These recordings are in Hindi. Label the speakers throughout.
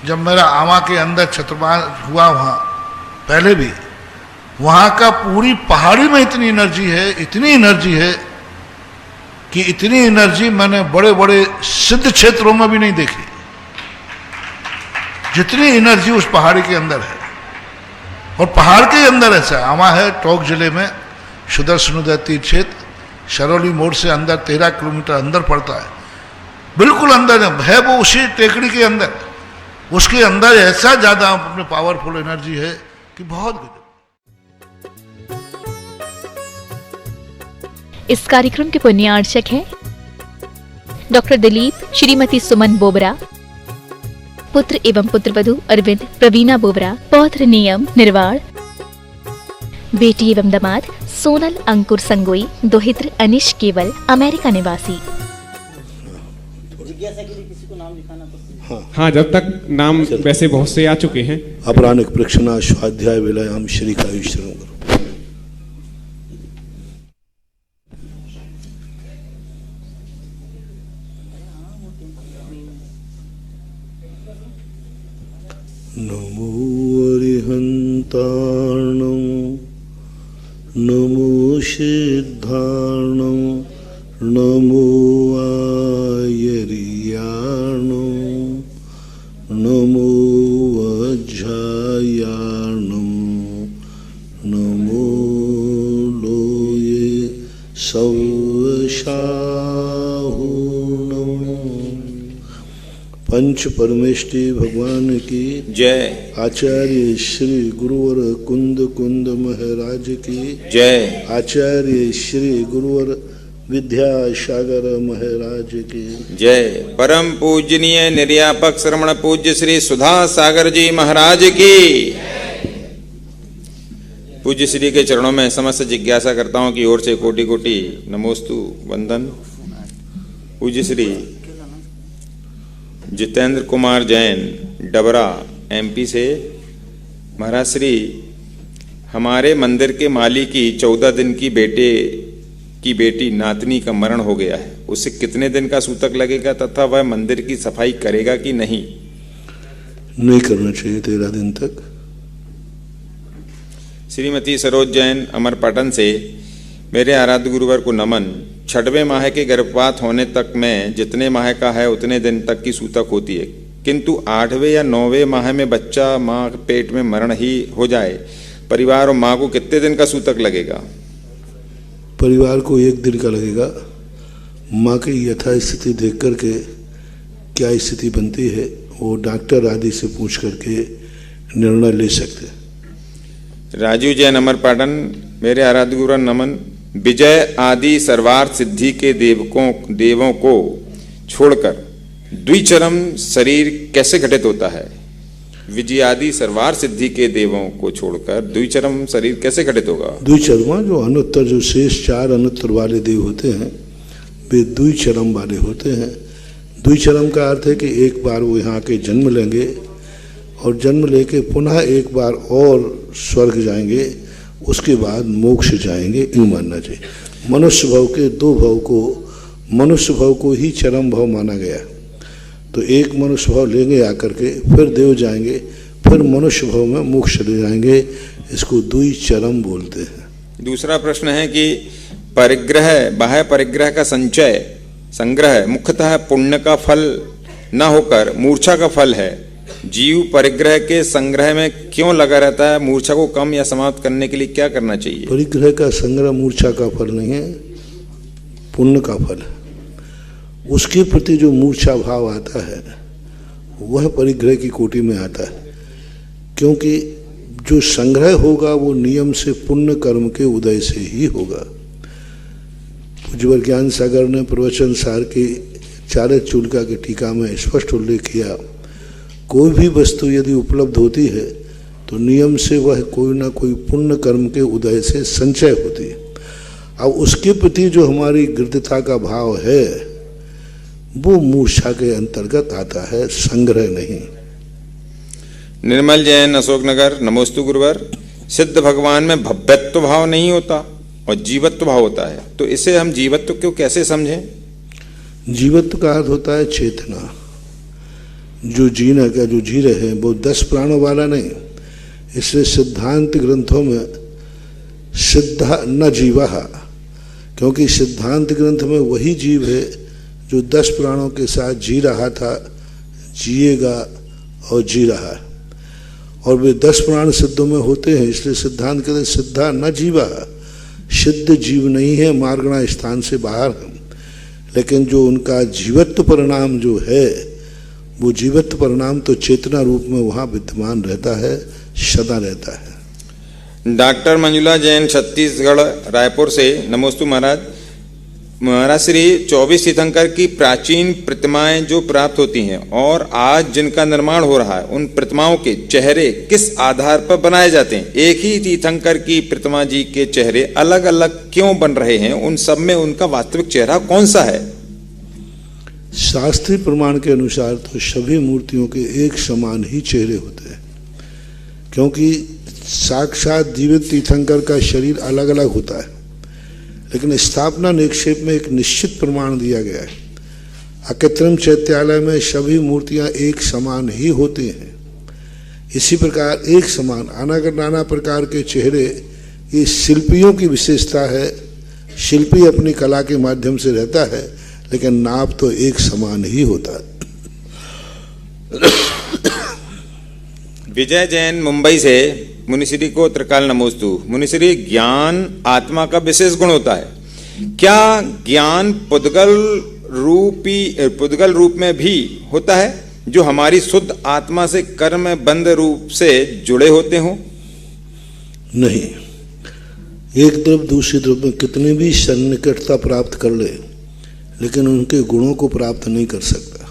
Speaker 1: जब मेरा आमा के अंदर छत्रपाल हुआ वहाँ पहले भी, वहाँ का पूरी पहाड़ी में इतनी एनर्जी है कि इतनी एनर्जी मैंने बड़े बड़े सिद्ध क्षेत्रों में भी नहीं देखी, जितनी एनर्जी उस पहाड़ी के अंदर है। और पहाड़ के अंदर ऐसा आमा है, टोंक जिले में सुदर्शन तीर्थ क्षेत्र, शरौली मोड़ से अंदर 13 किलोमीटर अंदर पड़ता है, बिल्कुल अंदर है वो, उसी टेकड़ी के अंदर, उसके अंदर ऐसा ज्यादा अपने पावरफुल एनर्जी है कि बहुत गजब।
Speaker 2: इस कार्यक्रम के पुण्यार्चक हैं डॉक्टर दिलीप, श्रीमती सुमन बोबरा, पुत्र एवं पुत्रवधू अरविंद, प्रवीणा बोबरा, पौत्र नियम निर्वाण, बेटी एवं दामाद सोनल अंकुर संगोई, दोहित्र अनिश केवल, अमेरिका निवासी।
Speaker 3: हाँ, जब तक नाम वैसे बहुत से आ चुके हैं।
Speaker 4: अपरानिक प्रक्षणा स्वाध्याय विलयाम श्री कायुश्वरम करो। नमो अरिहंतार्णं नमो सिद्धार्णं नमो आयर्यार्णं नमो वज्रायार्णं नमो लोये सवशाहुर्णं। पंच परमेष्टि भगवान की
Speaker 5: जय।
Speaker 4: आचार्य श्री गुरुवर कुंद महाराज की
Speaker 5: जय।
Speaker 4: आचार्य श्री गुरुवर विद्यासागर महाराज की
Speaker 5: जय। परम पूजनीय निर्यापक श्रमण पूज्य श्री सुधा सागर जी महाराज की। पूज्य श्री के चरणों में समस्त जिज्ञासा करताओं की ओर से कोटि कोटि नमोस्तु वंदन। पूज्य श्री जितेंद्र कुमार जैन डबरा एमपी से, महाराज श्री, हमारे मंदिर के माली की 14 दिन की बेटी नातनी का मरण हो गया है, उसे कितने दिन का सूतक लगेगा तथा वह मंदिर की सफाई करेगा कि नहीं?
Speaker 4: नहीं करना चाहिए 13 दिन तक।
Speaker 5: श्रीमती सरोज जैन अमरपाटन से, मेरे आराध्य गुरुवर को नमन। 6वें माह के गर्भपात होने तक में जितने माह का है उतने दिन तक की सूतक होती है, किंतु 8वें या 9वें माह में बच्चा माँ के पेट में मरण ही हो जाए, परिवार और माँ को कितने दिन का सूतक लगेगा?
Speaker 4: परिवार को 1 दिन का लगेगा। माँ की यथा स्थिति देख करके क्या स्थिति बनती है वो डॉक्टर आदि से पूछ करके निर्णय ले सकते।
Speaker 5: राजू जैन अमरपाटन, मेरे आराध्य गुरु नमन। विजय आदि सर्वार्थ सिद्धि के देवों को छोड़कर द्विचरम शरीर कैसे घटित होता है? विजय आदि सर्वार्थ सिद्धि के देवों को छोड़कर द्विचरम शरीर कैसे घटित होगा?
Speaker 4: द्विचरमा जो अनुत्तर, जो शेष 4 अनुत्तर वाले देव होते हैं वे द्विचरम वाले होते हैं। द्विचरम का अर्थ है कि एक बार वो यहाँ के जन्म लेंगे और जन्म लेके पुनः एक बार और स्वर्ग जाएंगे, उसके बाद मोक्ष जाएंगे, यूँ मानना चाहिए। मनुष्य भव के 2 भव को, मनुष्य भव को ही चरम भव माना गया, तो एक मनुष्य भव लेंगे आकर के, फिर देव जाएंगे, फिर मनुष्य भव में मोक्ष ले जाएंगे, इसको द्विचरम बोलते हैं।
Speaker 5: दूसरा प्रश्न है कि परिग्रह, बाह्य परिग्रह का संग्रह मुख्यतः पुण्य का फल न होकर मूर्छा का फल है। जीव परिग्रह के संग्रह में क्यों लगा रहता है? मूर्छा को कम या समाप्त करने के लिए क्या करना चाहिए?
Speaker 4: परिग्रह का संग्रह मूर्छा का फल नहीं है, पुण्य का फल है। उसके प्रति जो मूर्छा भाव आता है वह परिग्रह की कोटि में आता है, क्योंकि जो संग्रह होगा वो नियम से पुण्य कर्म के उदय से ही होगा। पूज्यवर ज्ञान सागर ने प्रवचन सार की चारक चूलिका की टीका में स्पष्ट उल्लेख किया, कोई भी वस्तु यदि उपलब्ध होती है तो नियम से वह कोई ना कोई पुण्य कर्म के उदय से संचय होती है। अब उसके प्रति जो हमारी गृद्धता का भाव है वो मूर्छा के अंतर्गत आता है, संग्रह नहीं।
Speaker 5: निर्मल जैन अशोकनगर, नमोस्तु गुरुवर। सिद्ध भगवान में भव्यत्व भाव नहीं होता और जीवत्व भाव होता है, तो इसे हम जीवत्व क्यों कैसे समझें?
Speaker 4: जीवत्व का अर्थ होता है चेतना। जो जीना का जो जी रहे हैं वो 10 प्राणों वाला नहीं। इसलिए सिद्धांत ग्रंथों में सिद्धा न जीवा, क्योंकि सिद्धांत ग्रंथ में वही जीव है जो 10 प्राणों के साथ जी रहा था, जिएगा और जी रहा है। और वे 10 प्राण सिद्धों में होते हैं, इसलिए सिद्धांत कहते हैं सिद्धा न जीवा, सिद्ध जीव नहीं है, मार्गणा स्थान से बाहर है। लेकिन जो उनका जीवत्व परिणाम जो है, वो जीवत्व परिणाम तो चेतना रूप में वहाँ विद्यमान रहता है, सदा रहता है।
Speaker 5: डॉक्टर मंजुला जैन छत्तीसगढ़ रायपुर से, नमोस्तु महाराज। महाराज श्री 24 तीर्थंकर की प्राचीन प्रतिमाएं जो प्राप्त होती हैं और आज जिनका निर्माण हो रहा है, उन प्रतिमाओं के चेहरे किस आधार पर बनाए जाते हैं? एक ही तीर्थंकर की प्रतिमा जी के चेहरे अलग अलग क्यों बन रहे हैं? उन सब में उनका वास्तविक चेहरा कौन सा है?
Speaker 4: शास्त्रीय प्रमाण के अनुसार तो सभी मूर्तियों के एक समान ही चेहरे होते हैं, क्योंकि साक्षात जीवित तीर्थंकर का शरीर अलग अलग होता है, लेकिन स्थापना निक्षेप में एक निश्चित प्रमाण दिया गया है। अकृत्रिम चैत्यालय में सभी मूर्तियां एक समान ही होती हैं। इसी प्रकार एक समान नाना प्रकार के चेहरे, ये शिल्पियों की विशेषता है। शिल्पी अपनी कला के माध्यम से रहता है, लेकिन नाप तो एक समान ही होता है।
Speaker 5: विजय जैन मुंबई से, मुनिश्री को त्रिकाल नमोस्तु। मुनिश्री, ज्ञान आत्मा का विशेष गुण होता है। क्या ज्ञान पुद्गल रूप में भी होता है, जो हमारी शुद्ध आत्मा से कर्म बंद रूप से जुड़े होते हों?
Speaker 4: नहीं, एक द्रव्य दूसरी द्रव्य में कितनी भी सन्निकटता प्राप्त कर ले, लेकिन उनके गुणों को प्राप्त नहीं कर सकता।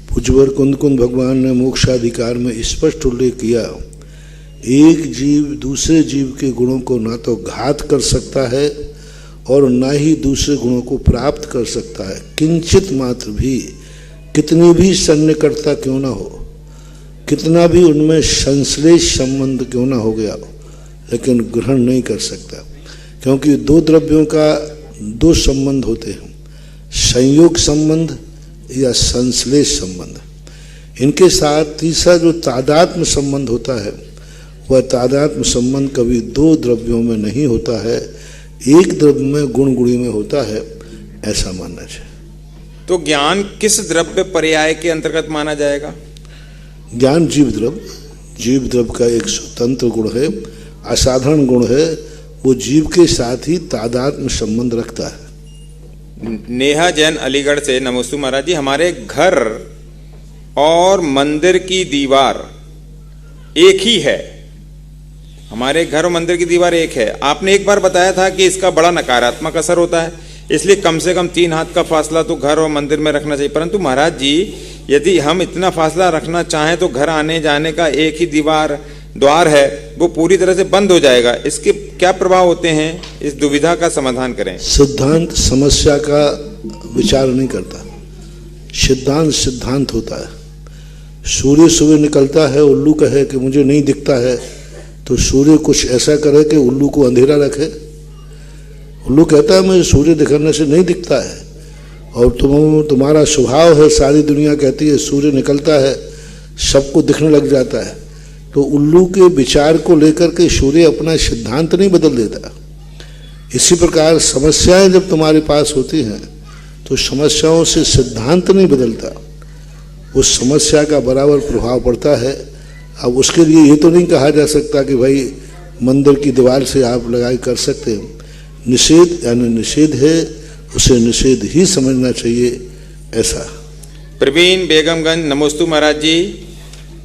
Speaker 4: पूज्यवर कुंद भगवान ने मोक्षाधिकार में स्पष्ट उल्लेख किया, एक जीव दूसरे जीव के गुणों को ना तो घात कर सकता है और ना ही दूसरे गुणों को प्राप्त कर सकता है। किंचित मात्र भी, कितनी भी सन्निकटता क्यों ना हो, कितना भी उनमें संश्लेष संबंध क्यों ना हो गया, लेकिन ग्रहण नहीं कर सकता। क्योंकि 2 द्रव्यों का 2 संबंध होते हैं, संयोग संबंध या संश्लेष संबंध। इनके साथ तीसरा जो तादात्म्य संबंध होता है, वह तादात्म्य संबंध कभी 2 द्रव्यों में नहीं होता है, एक द्रव्य में गुण गुणी में होता है, ऐसा मानना चाहिए।
Speaker 5: तो ज्ञान किस द्रव्य पर्याय के अंतर्गत माना जाएगा?
Speaker 4: ज्ञान जीव द्रव्य का एक स्वतंत्र गुण है, असाधारण गुण है, वो जीव के साथ ही तादात्म्य संबंध रखता है।
Speaker 5: नेहा जैन अलीगढ़ से, नमोस्तु महाराज जी। हमारे घर और मंदिर की दीवार एक ही है, हमारे घर और मंदिर की दीवार एक है। आपने एक बार बताया था कि इसका बड़ा नकारात्मक असर होता है, इसलिए कम से कम 3 हाथ का फासला तो घर और मंदिर में रखना चाहिए। परंतु महाराज जी, यदि हम इतना फासला रखना चाहें तो घर आने जाने का एक ही द्वार है, वो पूरी तरह से बंद हो जाएगा। इसके क्या प्रभाव होते हैं? इस दुविधा का समाधान करें।
Speaker 4: सिद्धांत समस्या का विचार नहीं करता, सिद्धांत होता है। सूर्य सुबह निकलता है, उल्लू कहे कि मुझे नहीं दिखता है, तो सूर्य कुछ ऐसा करे कि उल्लू को अंधेरा रखे। उल्लू कहता है मुझे सूर्य दिखने से नहीं दिखता है, और तुम्हारा स्वभाव है, सारी दुनिया कहती है सूर्य निकलता है सबको दिखने लग जाता है। तो उल्लू के विचार को लेकर के सूर्य अपना सिद्धांत नहीं बदल देता। इसी प्रकार समस्याएं जब तुम्हारे पास होती हैं तो समस्याओं से सिद्धांत नहीं बदलता, उस समस्या का बराबर प्रभाव पड़ता है। अब उसके लिए ये तो नहीं कहा जा सकता कि भाई मंदिर की दीवार से आप लगाई कर सकते हैं। निषेध यानी निषेध है, उसे निषेध ही समझना चाहिए, ऐसा।
Speaker 5: प्रवीण बेगमगंज, नमोस्तु महाराज जी।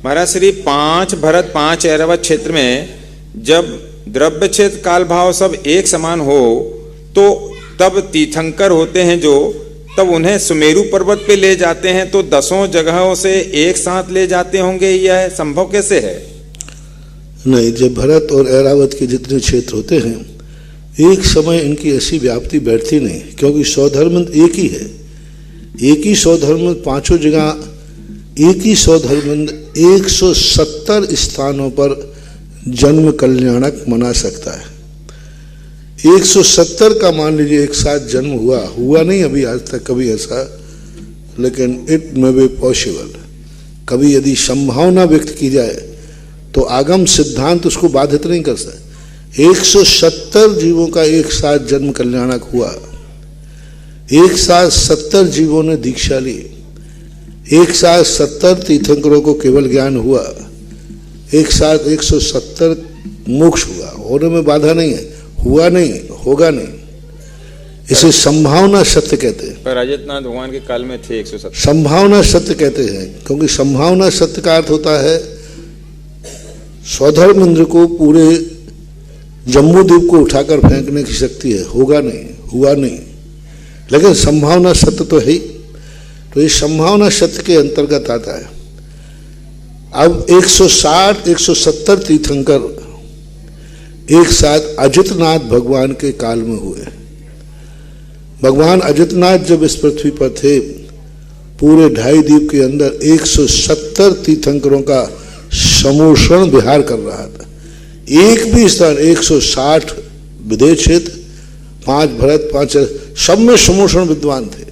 Speaker 5: महाराज श्री 5 भरत 5 ऐरावत क्षेत्र में जब द्रव्य क्षेत्र काल भाव सब एक समान हो, तो तब तीर्थंकर होते हैं जो, तब उन्हें सुमेरु पर्वत पे ले जाते हैं, तो 10 जगहों से एक साथ ले जाते होंगे। यह संभव कैसे है?
Speaker 4: नहीं, जब भरत और ऐरावत के जितने क्षेत्र होते हैं, एक समय इनकी ऐसी व्याप्ति बैठती नहीं, क्योंकि सौधर्म एक ही है। एक ही सौधर्म 5 जगह, एक ही सौधर्म 170 स्थानों पर जन्म कल्याणक मना सकता है। 170 का मान लीजिए एक साथ जन्म हुआ नहीं अभी आज तक कभी ऐसा, लेकिन इट मे बी पॉसिबल। कभी यदि संभावना व्यक्त की जाए तो आगम सिद्धांत उसको बाधित नहीं कर सकते। 170 जीवों का एक साथ जन्म कल्याणक हुआ, एक साथ 70 जीवों ने दीक्षा ली, एक साथ 70 तीर्थंकरों को केवल ज्ञान हुआ, एक साथ 170 मोक्ष हुआ। होने में बाधा नहीं है, हुआ नहीं, होगा नहीं। इसे संभावना सत्य कहते हैं।
Speaker 5: पर अजितनाथ भगवान के काल में थे 170।
Speaker 4: संभावना सत्य कहते हैं क्योंकि संभावना सत्य का अर्थ होता है स्वधर्म इंद्र को पूरे जम्मू द्वीप को उठाकर फेंकने की शक्ति है। होगा नहीं, हुआ नहीं, लेकिन संभावना सत्य तो है ही। तो ये संभावना सत्य के अंतर्गत आता है। अब 160-170 तीर्थंकर एक साथ अजितनाथ भगवान के काल में हुए। भगवान अजितनाथ जब इस पृथ्वी पर थे, पूरे 2.5 द्वीप के अंदर 170 तीर्थंकरों का समूषण विहार कर रहा था। एक भी स्थान 160 विदेश क्षेत्र, 5 भरत, 5 सब में समूषण विद्वान थे।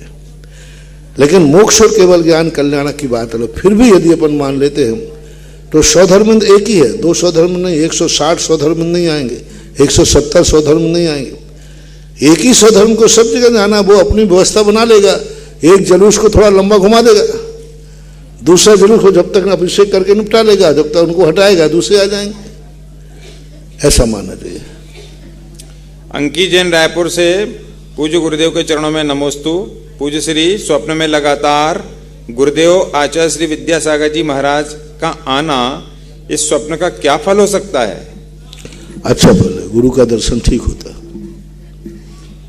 Speaker 4: लेकिन मोक्ष और केवल ज्ञान कल्याणक की बात है। फिर भी यदि अपन मान लेते हैं तो स्वधर्मिंद एक ही है, 2 स्वधर्म नहीं, 160 स्वधर्म नहीं आएंगे, 170 स्वधर्म नहीं आएंगे। एक ही स्वधर्म को सब जगह जाना, वो अपनी व्यवस्था बना लेगा। एक जुलूस को थोड़ा लंबा घुमा देगा, दूसरा जुलूस को जब तक अभिषेक करके निपटा लेगा, जब तक उनको हटाएगा दूसरे आ जाएंगे। ऐसा मानना चाहिए।
Speaker 5: अंकी जैन रायपुर से पूज्य गुरुदेव के चरणों में नमोस्तु। पूज्य श्री स्वप्न में लगातार गुरुदेव आचार्य श्री विद्यासागर जी महाराज का आना, इस स्वप्न का क्या फल हो सकता है?
Speaker 4: अच्छा फल है, गुरु का दर्शन ठीक होता है।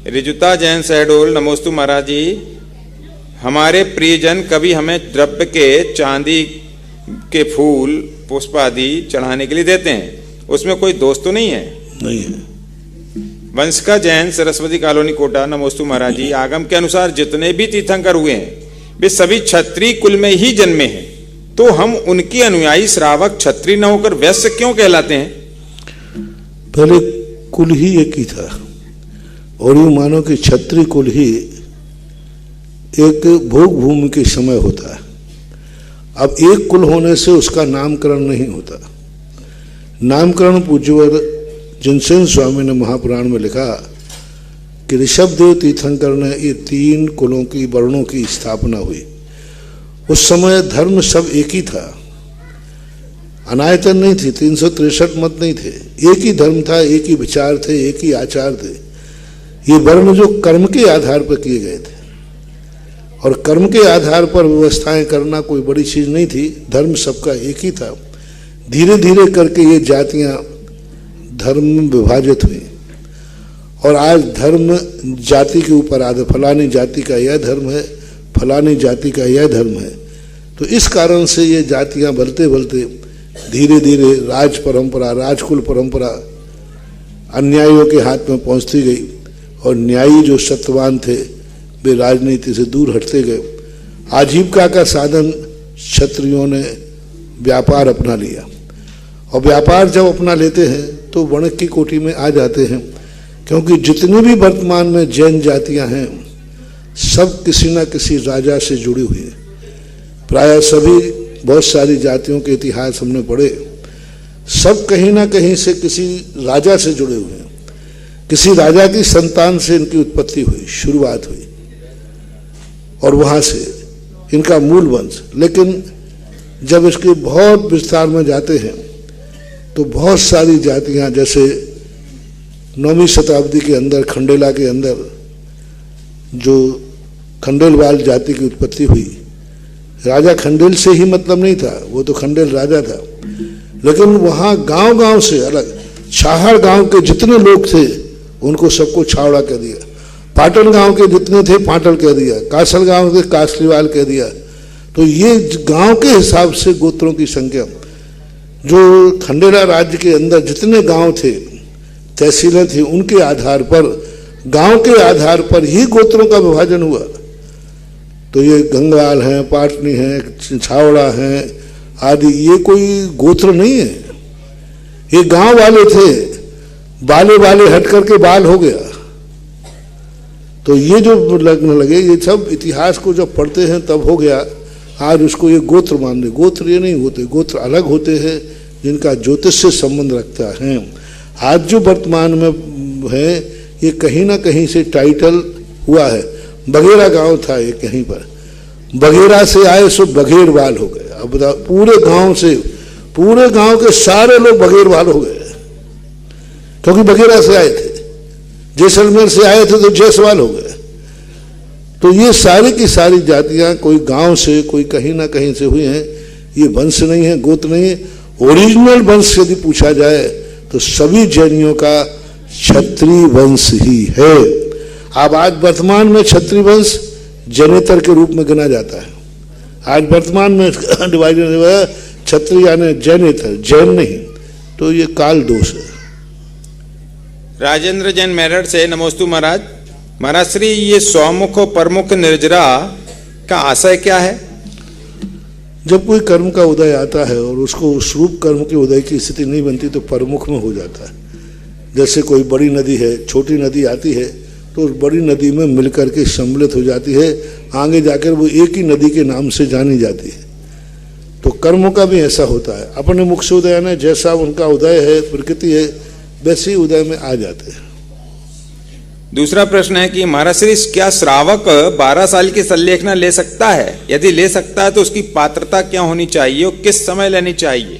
Speaker 5: रिजुता जैन सहडोल, नमोस्तु महाराज जी। हमारे प्रियजन कभी हमें द्रव्य के, चांदी के फूल, पुष्प आदि चढ़ाने के लिए देते हैं, उसमें कोई दोष तो नहीं है?
Speaker 4: नहीं है।
Speaker 5: वंशिका जैन, सरस्वती कॉलोनी, कोटा, नमोस्तु महाराज जी। आगम के अनुसार जितने भी तीर्थंकर हुए हैं वे सभी क्षत्रिय कुल में ही जन्मे हैं, तो हम उनके अनुयायी श्रावक क्षत्रिय न होकर वैश्य क्यों कहलाते हैं?
Speaker 4: पहले कुल ही एक ही था, और यूं मानो कि क्षत्रिय कुल ही एक भोग भूमि के समय होता है। अब एक कुल होने से उसका नामकरण नहीं होता। नामकरण पूज्यवर जिनसेन स्वामी ने महापुराण में लिखा कि ऋषभदेव तीर्थंकर ने ये 3 कुलों की, वर्णों की स्थापना हुई। उस समय धर्म सब एक ही था, अनायतन नहीं थी, 363 मत नहीं थे, एक ही धर्म था, एक ही विचार थे, एक ही आचार थे। ये वर्ण जो कर्म के आधार पर किए गए थे, और कर्म के आधार पर व्यवस्थाएं करना कोई बड़ी चीज नहीं थी। धर्म सबका एक ही था। धीरे धीरे करके ये जातियां धर्म में विभाजित हुई, और आज धर्म जाति के ऊपर आधा, फलानी जाति का यह धर्म है, फलानी जाति का यह धर्म है। तो इस कारण से ये जातियां बढ़ते बढ़ते धीरे धीरे राज परंपरा, राजकुल परंपरा अन्यायियों के हाथ में पहुंचती गई, और न्यायी जो सत्यवान थे वे राजनीति से दूर हटते गए। आजीविका का साधन क्षत्रियों ने व्यापार अपना लिया, और व्यापार जब अपना लेते हैं तो वणिक की कोटि में आ जाते हैं, क्योंकि जितनी भी वर्तमान में जैन जातियां हैं सब किसी न किसी राजा से जुड़ी हुई है। प्रायः सभी, बहुत सारी जातियों के इतिहास हमने पढ़े, सब कहीं ना कहीं से किसी राजा से जुड़े हुए हैं। किसी राजा की संतान से इनकी उत्पत्ति हुई, शुरुआत हुई, और वहां से इनका मूल वंश। लेकिन जब इसके बहुत विस्तार में जाते हैं तो बहुत सारी जातियां, जैसे 9वीं शताब्दी के अंदर खंडेला के अंदर जो खंडेलवाल जाति की उत्पत्ति हुई, राजा खंडेल से ही मतलब नहीं था, वो तो खंडेल राजा था, लेकिन वहां गांव गांव से अलग, छाहड़ गांव के जितने लोग थे उनको सबको छावड़ा कह दिया, पाटन गांव के जितने थे पाटल कह दिया, कासल गांव के कासलीवाल कह दिया। तो ये गांव के हिसाब से गोत्रों की संख्या, जो खंडेला राज्य के अंदर जितने गांव थे, तहसीलें थी, उनके आधार पर, गांव के आधार पर ही गोत्रों का विभाजन हुआ। तो ये गंगाल हैं, पाटनी हैं, छावड़ा हैं आदि, ये कोई गोत्र नहीं है, ये गांव वाले थे, बाले बाले हट करके बाल हो गया। तो ये जो लगने लगे, ये सब इतिहास को जब पढ़ते हैं तब हो गया। आज उसको ये गोत्र मान रहे। गोत्र ये नहीं होते, गोत्र अलग होते हैं जिनका ज्योतिष से संबंध रखता है। आज जो वर्तमान में है ये कहीं ना कहीं से टाइटल हुआ है। बघेरा गांव था ये, कहीं पर बघेरा से आए सो बघेरवाल हो गए। अब बताओ, पूरे गांव से, पूरे गांव के सारे लोग बघेरवाल हो गए क्योंकि बघेरा से आए थे। जैसलमेर से आए थे तो जयसवाल हो गए। तो ये सारी की सारी जातियां कोई गांव से, कोई कहीं ना कहीं से हुई हैं। ये वंश नहीं है, गोत्र नहीं है। ओरिजिनल वंश यदि पूछा जाए तो सभी जैनियों का क्षत्रिय वंश ही है। अब आज वर्तमान में क्षत्रिय वंश जनेतर के रूप में गिना जाता है। आज वर्तमान में डिवाइडेड हुआ क्षत्रिय यानी जैनेतर, जैन नहीं। तो ये काल दोष है।
Speaker 5: राजेंद्र जैन मेरठ से नमोस्तु महाराज। महाराज श्री, ये स्वमुख और प्रमुख निर्जरा का आशय क्या है?
Speaker 4: जब कोई कर्म का उदय आता है और उसको उस रूप कर्म के उदय की स्थिति नहीं बनती तो प्रमुख में हो जाता है। जैसे कोई बड़ी नदी है, छोटी नदी आती है तो उस बड़ी नदी में मिलकर के सम्मिलित हो जाती है, आगे जाकर वो एक ही नदी के नाम से जानी जाती है। तो कर्मों का भी ऐसा होता है। अपने मुख से उदय ने जैसा उनका उदय है, प्रकृति है, वैसे ही उदय में आ जाते हैं।
Speaker 5: दूसरा प्रश्न है कि महाराज श्री, क्या श्रावक 12 साल की संलेखना ले सकता है? यदि ले सकता है तो उसकी पात्रता क्या होनी चाहिए और किस समय लेनी चाहिए?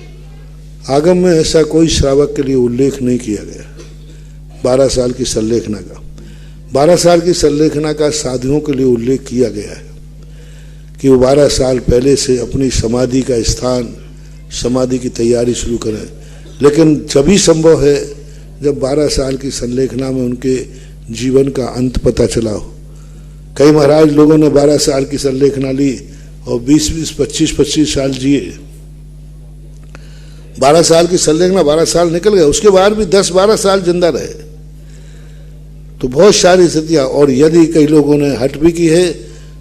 Speaker 4: आगम में ऐसा कोई श्रावक के लिए उल्लेख नहीं किया गया 12 साल की संलेखना का। 12 साल की संलेखना का साधुओं के लिए उल्लेख किया गया है कि वो 12 साल पहले से अपनी समाधि का स्थान, समाधि की तैयारी शुरू करें। लेकिन जभी संभव है जब 12 साल की संलेखना में उनके जीवन का अंत पता चला हो। कई महाराज लोगों ने 12 साल की संलेखना ली और 20-20, 25-25 साल जिए। 12 साल की संलेखना, 12 साल निकल गए, उसके बाद भी 10-12 साल जिंदा रहे। तो बहुत सारी स्थितियाँ। और यदि कई लोगों ने हट भी की है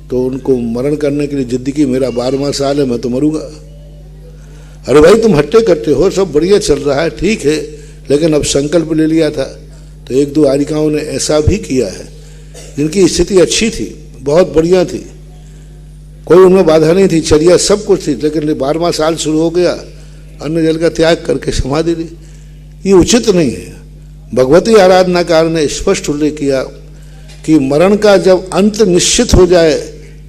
Speaker 4: तो उनको मरण करने के लिए जिद्द की, मेरा 12वां साल है, मैं तो मरूंगा। अरे भाई, तुम हट्टे कट्टे हो, सब बढ़िया चल रहा है, ठीक है, लेकिन अब संकल्प ले लिया था। तो 1-2 आरिकाओं ने ऐसा भी किया है जिनकी स्थिति अच्छी थी, बहुत बढ़िया थी, कोई उनमें बाधा नहीं थी, चर्या सब कुछ थी, लेकिन 12वां साल शुरू हो गया, अन्न जल का त्याग करके समाधि ली। ये उचित नहीं है। भगवती आराधनाकार ने स्पष्ट उल्लेख किया कि मरण का जब अंत निश्चित हो जाए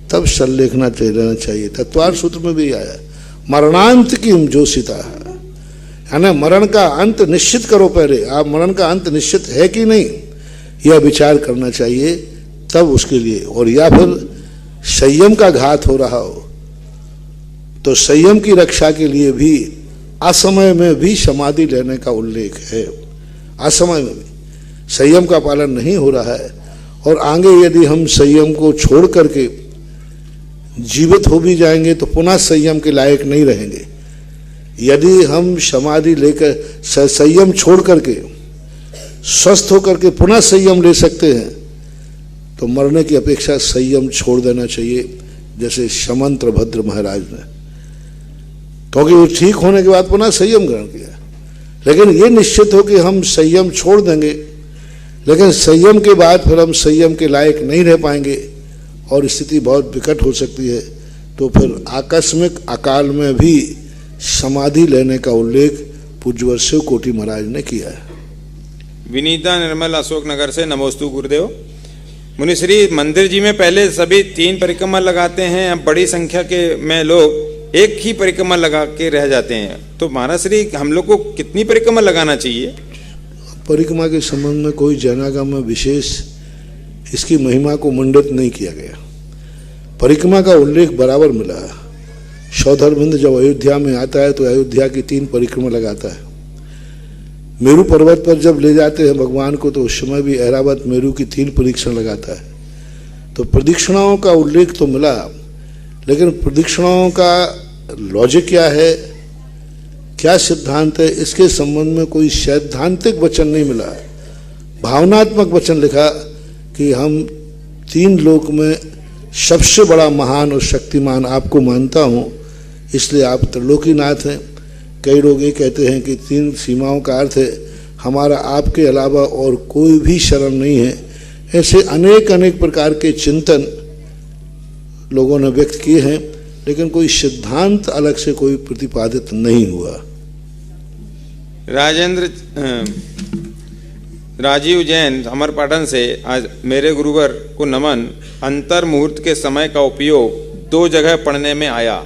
Speaker 4: तब संलेखना रहना चाहिए। तत्वार सूत्र में भी आया, मरणांत की जोशिता है, यानी मरण का अंत निश्चित करो पहले। आप मरण का अंत निश्चित है कि नहीं यह विचार करना चाहिए तब उसके लिए। और या फिर संयम का घात हो रहा हो तो संयम की रक्षा के लिए भी असमय में भी समाधि लेने का उल्लेख है। असमय में भी संयम का पालन नहीं हो रहा है और आगे यदि हम संयम को छोड़ करके जीवित हो भी जाएंगे तो पुनः संयम के लायक नहीं रहेंगे। यदि हम समाधि लेकर संयम छोड़ करके स्वस्थ होकर के पुनः संयम ले सकते हैं तो मरने की अपेक्षा संयम छोड़ देना चाहिए, जैसे शमंत्र भद्र महाराज ने, क्योंकि वो ठीक होने के बाद पुनः संयम ग्रहण किया। लेकिन ये निश्चित हो कि हम संयम छोड़ देंगे, लेकिन संयम के बाद फिर हम संयम के लायक नहीं रह पाएंगे और स्थिति बहुत विकट हो सकती है। तो फिर आकस्मिक अकाल में भी समाधि लेने का उल्लेख पूज्यवर शिव कोटि महाराज ने किया है।
Speaker 5: विनीता निर्मल अशोक नगर से नमोस्तु गुरुदेव। मुनिश्री, मंदिर जी में पहले सभी 3 परिक्रमा लगाते हैं, अब बड़ी संख्या के में लोग एक ही परिक्रमा लगा के रह जाते हैं। तो महाराज श्री, हम लोग को कितनी परिक्रमा लगाना चाहिए?
Speaker 4: परिक्रमा के संबंध में कोई जैनागम में विशेष इसकी महिमा को मंडित नहीं किया गया। परिक्रमा का उल्लेख बराबर मिला है। शौधरबिंद जब अयोध्या में आता है तो अयोध्या की 3 परिक्रमा लगाता है। मेरू पर्वत पर जब ले जाते हैं भगवान को तो उस समय भी ऐरावत मेरू की 3 प्रदक्षिणा लगाता है। तो प्रदक्षिणाओं का उल्लेख तो मिला, लेकिन प्रदक्षिणाओं का लॉजिक क्या है, क्या सिद्धांत है, इसके संबंध में कोई सैद्धांतिक वचन नहीं मिला। भावनात्मक वचन लिखा कि हम 3 लोक में सबसे बड़ा महान और शक्तिमान आपको मानता हूँ, इसलिए आप त्रिलोकीनाथ हैं। कई लोग ये कहते हैं कि 3 सीमाओं का अर्थ है हमारा आपके अलावा और कोई भी शरण नहीं है। ऐसे अनेक अनेक प्रकार के चिंतन लोगों ने व्यक्त किए हैं, लेकिन कोई सिद्धांत अलग से कोई प्रतिपादित नहीं हुआ।
Speaker 5: राजीव जैन अमरपाटन से आज मेरे गुरुवर को नमन। अंतर मुहूर्त के समय का उपयोग 2 जगह पढ़ने में आया,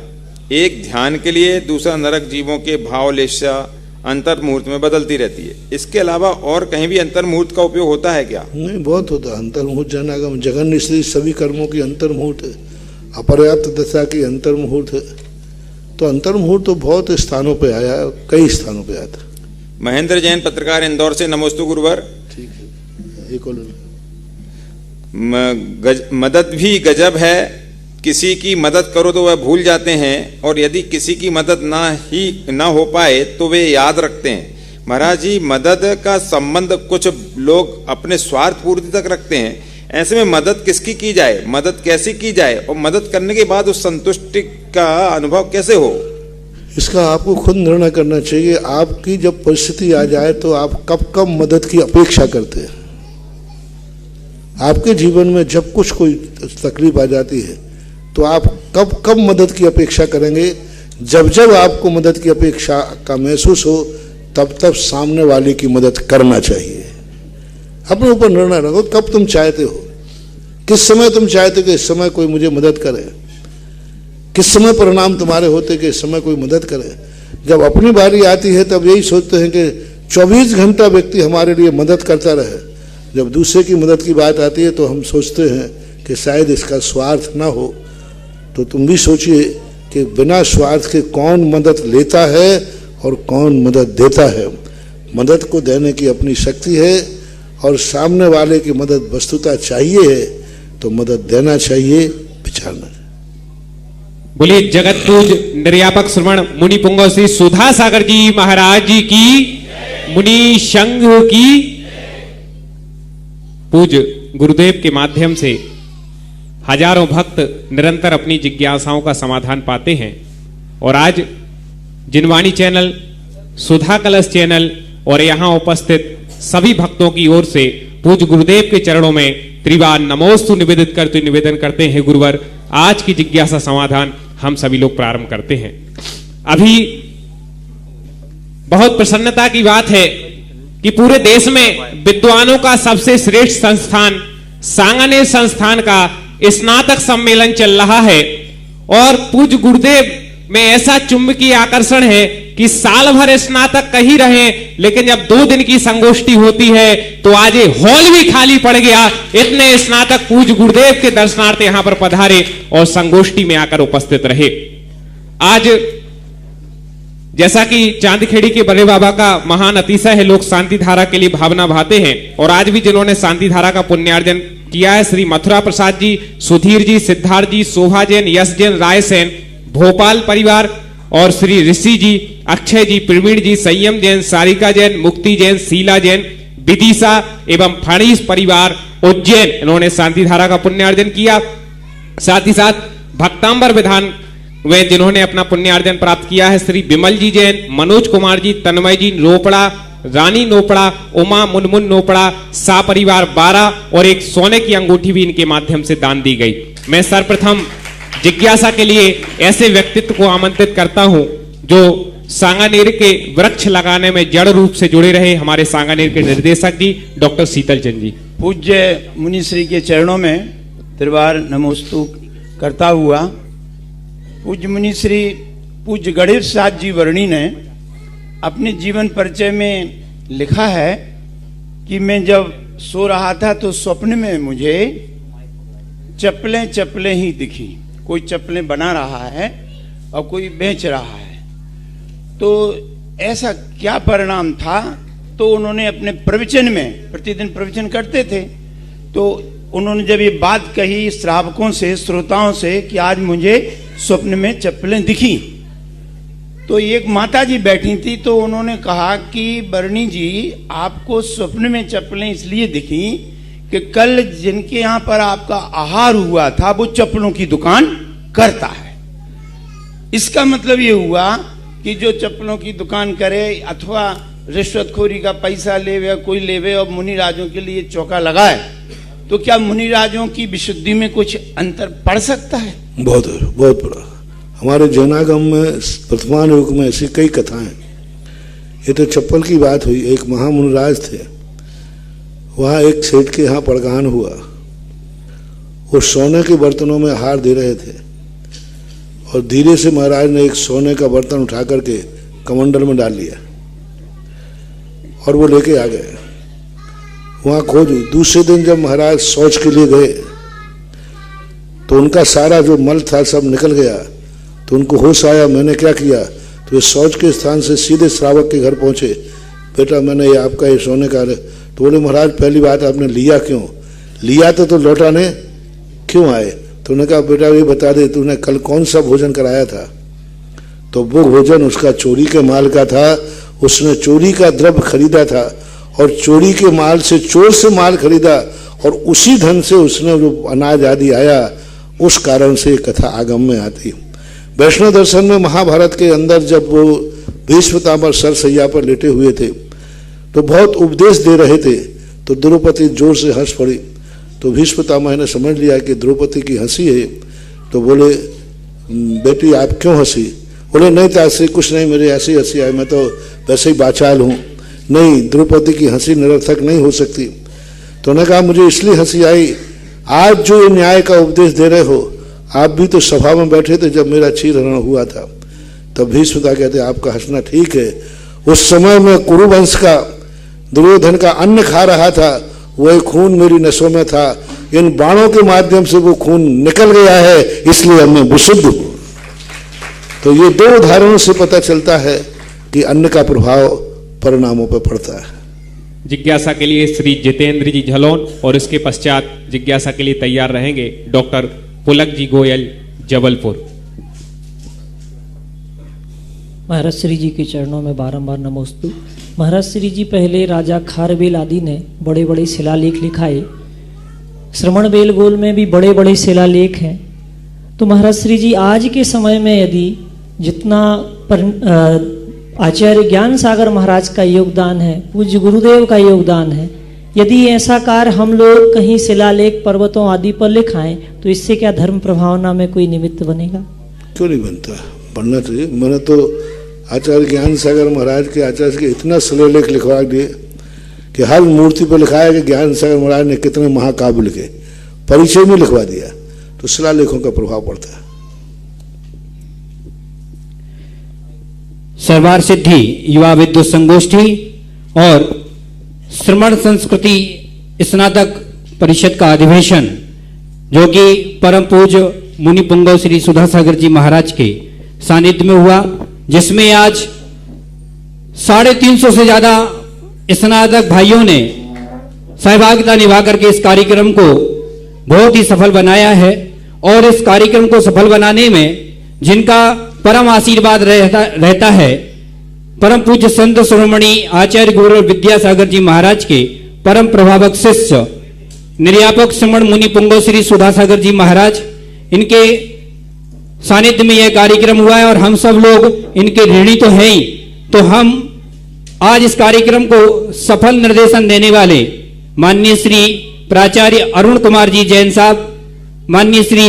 Speaker 5: एक ध्यान के लिए, दूसरा नरक जीवों के भावलेशा अंतर मुहूर्त में बदलती रहती है। इसके अलावा और कहीं भी अंतर मुहूर्त का उपयोग होता है क्या?
Speaker 4: नहीं, बहुत होता है अंतर मुहूर्त। जनागम जगन निश्चित सभी कर्मों की अंतर मुहूर्त है, अपर्याप्त दशा की अंतर मुहूर्त है। तो अंतर मुहूर्त तो बहुत स्थानों पे आया है, कई स्थानों पे आता है।
Speaker 5: महेंद्र जैन पत्रकार इंदौर से, नमोस्तु गुरुवर।
Speaker 4: ठीक है, एक और
Speaker 5: मदद भी गजब है, किसी की मदद करो तो वह भूल जाते हैं, और यदि किसी की मदद ना हो पाए तो वे याद रखते हैं। महाराज जी, मदद का संबंध कुछ लोग अपने स्वार्थ पूर्ति तक रखते हैं। ऐसे में मदद किसकी की जाए, मदद कैसी की जाए, और मदद करने के बाद उस संतुष्टि का अनुभव कैसे हो?
Speaker 4: इसका आपको खुद निर्णय करना चाहिए। आपकी जब परिस्थिति आ जाए तो आप कब मदद की अपेक्षा करते हैं। आपके जीवन में जब कुछ कोई तकलीफ आ जाती है तो आप कब मदद की अपेक्षा करेंगे? जब आपको मदद की अपेक्षा का महसूस हो तब सामने वाले की मदद करना चाहिए। अपने ऊपर निर्णय रखो, कब तुम चाहते हो, किस समय तुम चाहते हो कि इस समय कोई मुझे मदद करे, किस समय परिणाम तुम्हारे होते कि इस समय कोई मदद करे। जब अपनी बारी आती है तब यही सोचते हैं कि 24 घंटा व्यक्ति हमारे लिए मदद करता रहे। जब दूसरे की मदद की बात आती है तो हम सोचते हैं कि शायद इसका स्वार्थ ना हो। तो तुम भी सोचिए कि बिना स्वार्थ के कौन मदद लेता है और कौन मदद देता है। मदद को देने की अपनी शक्ति है, और सामने वाले की मदद वस्तुतः चाहिए है तो मदद देना चाहिए, विचारना चाहिए।
Speaker 3: बोलिए जगत पूज निर्यापक श्रवण मुनि पुंगव श्री सुधा सागर जी महाराज जी की, मुनि संघ की। पूज गुरुदेव के माध्यम से हजारों भक्त निरंतर अपनी जिज्ञासाओं का समाधान पाते हैं, और आज जिनवाणी चैनल, सुधा कलश चैनल और यहां उपस्थित सभी भक्तों की ओर से पूज गुरुदेव के चरणों में त्रिवार नमोस्तु निवेदन करते हैं। गुरुवर, आज की जिज्ञासा समाधान हम सभी लोग प्रारंभ करते हैं। अभी बहुत प्रसन्नता की बात है कि पूरे देश में विद्वानों का सबसे श्रेष्ठ संस्थान सांगानेर संस्थान का स्नातक सम्मेलन चल रहा है, और पूज्य गुरुदेव में ऐसा चुंबकीय आकर्षण है कि साल भर स्नातक कहीं रहे, लेकिन जब 2 दिन की संगोष्ठी होती है तो आज ये हॉल भी खाली पड़ गया। इतने स्नातक पूज्य गुरुदेव के दर्शनार्थ यहां पर पधारे और संगोष्ठी में आकर उपस्थित रहे। आज जैसा कि चांदखेड़ी के बड़े बाबा का महान अतिशय है, लोग शांति धारा के लिए भावना भाते हैं, और आज भी जिन्होंने शांति धारा का पुण्यार्जन किया है, श्री मथुरा प्रसाद जी, सुधीर जी, सिद्धार्थ जी, शोभा जैन, यश जैन, राय सेन, भोपाल परिवार, और श्री ऋषि जी, अक्षय जी, प्रवीण जी, संयम जैन, सारिका जैन, मुक्ति जैन, शीला जैन, विदिशा एवं फणीस परिवार उज्जैन, इन्होंने शांति धारा का पुण्यार्जन किया। साथ ही साथ भक्तांबर विधान वे जिन्होंने अपना पुण्यार्जन प्राप्त किया है, श्री विमल जी जैन, मनोज कुमार जी, तन्मय जी नोपड़ा, रानी नोपड़ा, उमा मुनमुन नोपड़ा, सा परिवार 12, और एक सोने की अंगूठी भी इनके माध्यम से दान दी गई। मैं सर्वप्रथम जिज्ञासा के लिए ऐसे व्यक्तित्व को आमंत्रित करता हूं जो सांगानेर के वृक्ष लगाने में जड़ रूप से जुड़े रहे, हमारे सांगानेर के निर्देशक जी डॉक्टर शीतल चंद जी।
Speaker 6: पूज्य मुनिश्री के चरणों में त्रिवार नमोस्तु करता हुआ, पूज्य मुनिश्री पूज्य गणेश साथ जी वर्णी ने अपने जीवन परिचय में लिखा है कि मैं जब सो रहा था तो स्वप्न में मुझे चप्पलें ही दिखी। कोई चप्पलें बना रहा है और कोई बेच रहा है, तो ऐसा क्या परिणाम था? तो उन्होंने अपने प्रवचन में, प्रतिदिन प्रवचन करते थे, तो उन्होंने जब ये बात कही श्रावकों से, श्रोताओं से कि आज मुझे स्वप्न में चप्पलें दिखी, तो एक माता जी बैठी थी, तो उन्होंने कहा कि बरनी जी, आपको स्वप्न में चप्पलें इसलिए दिखी कि कल जिनके यहाँ पर आपका आहार हुआ था वो चप्पलों की दुकान करता है। इसका मतलब ये हुआ कि जो चप्पलों की दुकान करे अथवा रिश्वतखोरी का पैसा लेवे, कोई लेवे और मुनिराजों के लिए चौका लगाए, तो क्या मुनिराजों की विशुद्धि में कुछ अंतर पड़ सकता है?
Speaker 4: बहुत बड़ा। हमारे जैनागम में वर्तमान युग में ऐसी कई कथाएं। ये तो चप्पल की बात हुई। एक महामुनिराज थे, वहाँ एक सेठ के यहाँ पड़गान हुआ। वो सोने के बर्तनों में हार दे रहे थे और धीरे से महाराज ने एक सोने का बर्तन उठा करके कमंडल में डाल लिया और वो लेके आ गए। वहाँ खोज हुई। दूसरे दिन जब महाराज शौच के लिए गए तो उनका सारा जो मल था सब निकल गया। तो उनको होश आया, मैंने क्या किया। तो ये शौच के स्थान से सीधे श्रावक के घर पहुंचे। बेटा मैंने ये आपका ये सोने का। तो बोले महाराज पहली बात आपने लिया क्यों? लिया तो लौटाने क्यों आए? तो उन्होंने कहा बेटा ये बता दे तूने कल कौन सा भोजन कराया था? तो वो भोजन उसका चोरी के माल का था। उसने चोरी का द्रव्य खरीदा था और चोरी के माल से चोर से माल खरीदा और उसी धन से उसने जो अनाज आदि आया, उस कारण से कथा आगम में आती। वैष्णव दर्शन में महाभारत के अंदर जब वो भीष्म पितामह सरसैया पर लेटे हुए थे तो बहुत उपदेश दे रहे थे, तो द्रौपदी जोर से हंस पड़ी। तो भीष्म पितामह ने समझ लिया कि द्रौपदी की हंसी है। तो बोले बेटी आप क्यों हंसी? बोले नहीं तो ऐसे कुछ नहीं, मेरे ऐसी हंसी आई, मैं तो वैसे ही बाचाल हूँ। नहीं, द्रौपदी की हंसी निरर्थक नहीं हो सकती। तो उन्होंने कहा मुझे इसलिए हंसी आई, आज जो न्याय का उपदेश दे रहे हो, आप भी तो सभा में बैठे थे जब मेरा चीरहरण हुआ था। तब भीष्मपिता कहते आपका हंसना ठीक है। उस समय में कुरुवंश का दुर्योधन का अन्न खा रहा था, वही खून मेरी नसों में था। इन बाणों के माध्यम से वो खून निकल गया है, इसलिए मैं विशुद्ध हूं। तो ये दो उदाहरणों से पता चलता है कि अन्न का प्रभाव परिणामों पर पड़ता है।
Speaker 3: जिज्ञासा के लिए श्री जितेंद्र जी झलोन और इसके पश्चात जिज्ञासा के लिए तैयार रहेंगे डॉक्टर पुलक जी गोयल, जबलपुर।
Speaker 7: महाराज श्री जी के चरणों में बारंबार नमोस्तु। महाराज श्री जी पहले राजा खारबेल आदि ने बड़े बड़े शिलालेख लिखाए। श्रवण बेलगोल में भी बड़े बड़े शिलालेख हैं। तो महाराज श्री जी आज के समय में यदि जितना आचार्य ज्ञान सागर महाराज का योगदान है, पूज्य गुरुदेव का योगदान है, यदि ऐसा कार्य हम लोग कहीं शिलालेख पर्वतों आदि पर लिखाएं तो इससे क्या धर्म प्रभावना में कोई निमित्त बनेगा?
Speaker 4: क्यों नहीं बनता, बनना चाहिए। मैंने तो आचार्य ज्ञान सागर महाराज के आचार्य के इतना शिलालेख लिखवा दिए कि हर मूर्ति पर लिखा है कि ज्ञान सागर महाराज ने कितने महाकाव्य लिखे, परिचय में लिखवा दिया। तो शिलालेखों का प्रभाव पड़ता है।
Speaker 8: सर्वार सिद्धि युवा विद्युत संगोष्ठी और श्रमण संस्कृति स्नातक परिषद का अधिवेशन जो कि परम पूज्य मुनि पुंगव श्री सुधा सागर जी महाराज के सानिध्य में हुआ, जिसमें आज 350 से ज्यादा स्नातक भाइयों ने सहभागिता निभा करके इस कार्यक्रम को बहुत ही सफल बनाया है। और इस कार्यक्रम को सफल बनाने में जिनका परम आशीर्वाद रहता है, परम पूज्य संत शिरोमणि आचार्य गुरु विद्यासागर जी महाराज के परम प्रभावक शिष्य निर्यापक श्रमण मुनि पुंगव श्री सुधा सागर जी महाराज, इनके सानिध्य में यह कार्यक्रम हुआ है और हम सब लोग इनके ऋणी तो हैं ही। तो हम आज इस कार्यक्रम को सफल निर्देशन देने वाले माननीय श्री प्राचार्य अरुण कुमार जी जैन साहब, माननीय श्री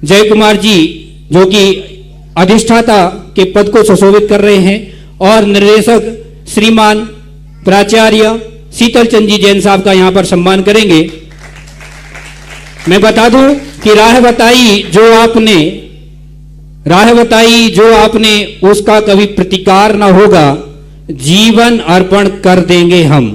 Speaker 8: जय कुमार जी जो कि अधिष्ठाता के पद को सुशोभित कर रहे हैं, और निर्देशक श्रीमान प्राचार्य शीतल चंद जी जैन साहब का यहां पर सम्मान करेंगे। मैं बता दूं कि राह बताई जो आपने उसका कभी प्रतिकार ना होगा, जीवन अर्पण कर देंगे हम।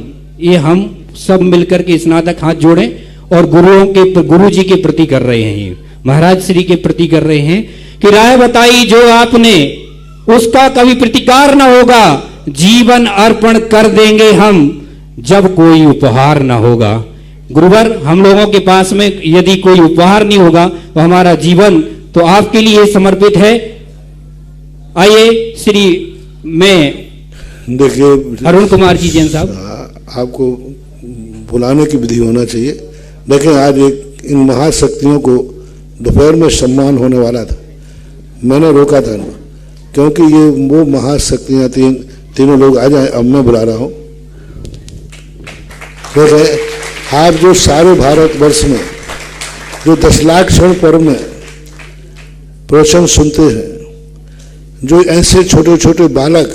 Speaker 8: ये हम सब मिलकर के स्नातक हाथ जोड़ें और गुरु जी के प्रति कर रहे हैं, महाराज श्री के प्रति कर रहे हैं कि राह बताई जो आपने उसका कभी प्रतिकार ना होगा, जीवन अर्पण कर देंगे हम जब कोई उपहार ना होगा। गुरुवर, हम लोगों के पास में यदि कोई उपहार नहीं होगा तो हमारा जीवन तो आपके लिए समर्पित है। आइए श्री मैं
Speaker 4: देखिए
Speaker 8: अरुण कुमार जी जैन साहब,
Speaker 4: आपको बुलाने की विधि होना चाहिए। देखिए आज एक इन महाशक्तियों को दोपहर में सम्मान होने वाला था, मैंने रोका था ना, क्योंकि ये वो महाशक्तियां तीनों लोग आ जाए। अब मैं बुला रहा हूं। आप जो सारे भारतवर्ष में जो 10 लाख क्षण पर्व में प्रवचन सुनते हैं, जो ऐसे छोटे छोटे बालक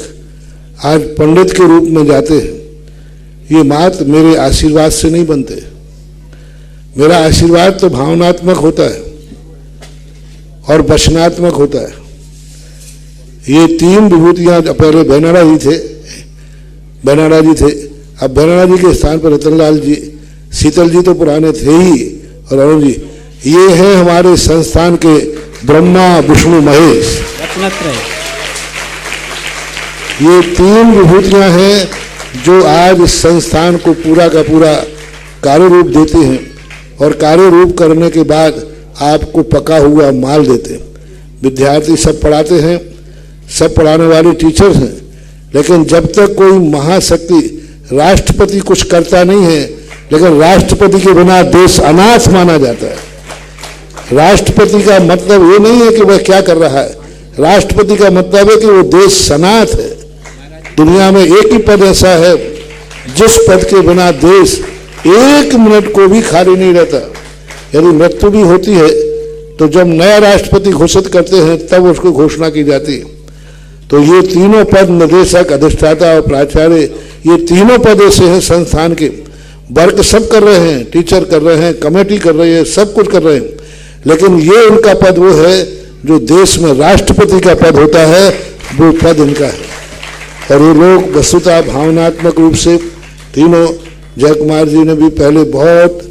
Speaker 4: आज पंडित के रूप में जाते हैं, ये मात्र मेरे आशीर्वाद से नहीं बनते। मेरा आशीर्वाद तो भावनात्मक होता है और वचनात्मक होता है। ये तीन विभूतियां पहले बेनारा जी थे, अब बेनारा जी के स्थान पर रतनलाल जी, शीतल जी तो पुराने थे ही, और अरुण जी, ये है हमारे संस्थान के ब्रह्मा विष्णु महेश। ये तीन विभूतियां हैं जो आज इस संस्थान को पूरा का पूरा कार्य रूप देते हैं, और कार्य रूप करने के बाद आपको पका हुआ माल देते हैं। विद्यार्थी सब पढ़ाते हैं, सब पढ़ाने वाले टीचर्स हैं, लेकिन जब तक कोई महाशक्ति राष्ट्रपति कुछ करता नहीं है, लेकिन राष्ट्रपति के बिना देश अनाथ माना जाता है। राष्ट्रपति का मतलब ये नहीं है कि वह क्या कर रहा है, राष्ट्रपति का मतलब है कि वो देश सनाथ है। दुनिया में एक ही पद ऐसा है जिस पद के बिना देश एक मिनट को भी खाली नहीं रहता। यदि मृत्यु भी होती है तो जब नया राष्ट्रपति घोषित करते हैं तब उसको घोषणा की जाती है। तो ये तीनों पद, निदेशक, अधिष्ठाता और प्राचार्य, ये तीनों पद ऐसे हैं संस्थान के। वर्क सब कर रहे हैं, टीचर कर रहे हैं, कमेटी कर रही है, सब कुछ कर रहे हैं, लेकिन ये उनका पद वो है जो देश में राष्ट्रपति का पद होता है, वो पद इनका है। और ये लोग वस्तुतः भावनात्मक रूप से तीनों, जय कुमार जी ने भी पहले बहुत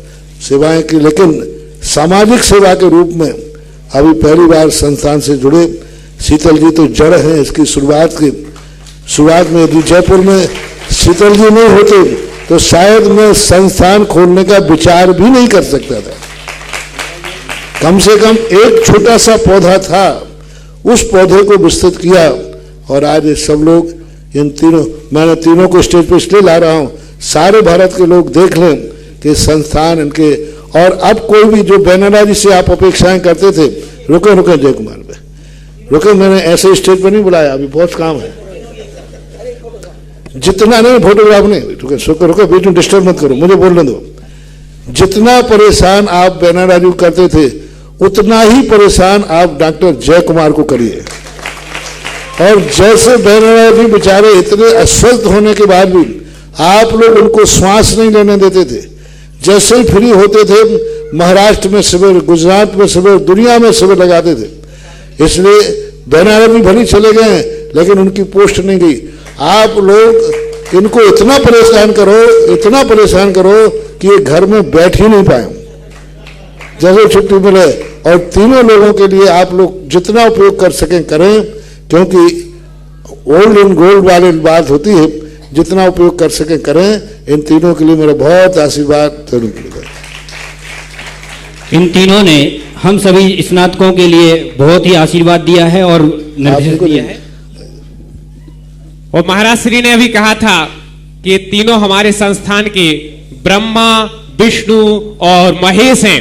Speaker 4: सेवाएं की, लेकिन सामाजिक सेवा के रूप में अभी पहली बार संस्थान से जुड़े। शीतल जी तो जड़ हैं इसकी शुरुआत में। यदि जयपुर में शीतल जी नहीं होते तो शायद मैं संस्थान खोलने का विचार भी नहीं कर सकता था। कम से कम एक छोटा सा पौधा था, उस पौधे को विस्तृत किया, और आज ये सब लोग, इन तीनों, मैंने तीनों को स्टेज पर इसलिए ला रहा हूँ, सारे भारत के लोग देख लें कि संस्थान इनके। और अब कोई भी जो बेनारा जी से आप अपेक्षाएं करते थे, रुके जय कुमार पे रुके, मैंने ऐसे स्टेज पर नहीं बुलाया, अभी बहुत काम है। जितना नहीं, फोटोग्राफ नहीं, रुको बीच में डिस्टर्ब मत करो, मुझे बोलने दो। जितना परेशान आप बेनारा जी करते थे, उतना ही परेशान आप डॉक्टर जय कुमार को करिए। और जैसे बेनारा जी बेचारे इतने अस्वस्थ होने के बाद भी आप लोग उनको श्वास नहीं लेने देते थे। जैसे ही फ्री होते थे, महाराष्ट्र में शिविर, गुजरात में शिविर, दुनिया में शिविर लगाते थे। इसलिए बेनारा जी भले चले गए, लेकिन उनकी पोस्ट नहीं गई। आप लोग इनको इतना परेशान करो कि ये घर में बैठ ही नहीं पाए, जैसे छुट्टी मिले। और तीनों लोगों के लिए आप लोग जितना उपयोग कर सकें करें, क्योंकि ओल्ड इन गोल्ड वाली बात होती है, जितना उपयोग कर सकें करें। इन तीनों के लिए मेरा बहुत आशीर्वाद जरूर मिलेगा।
Speaker 8: इन तीनों ने हम सभी स्नातकों के लिए बहुत ही आशीर्वाद दिया है और निर्देश दिया है।
Speaker 3: और महाराज श्री ने अभी कहा था कि ये तीनों हमारे संस्थान के ब्रह्मा, विष्णु और महेश हैं।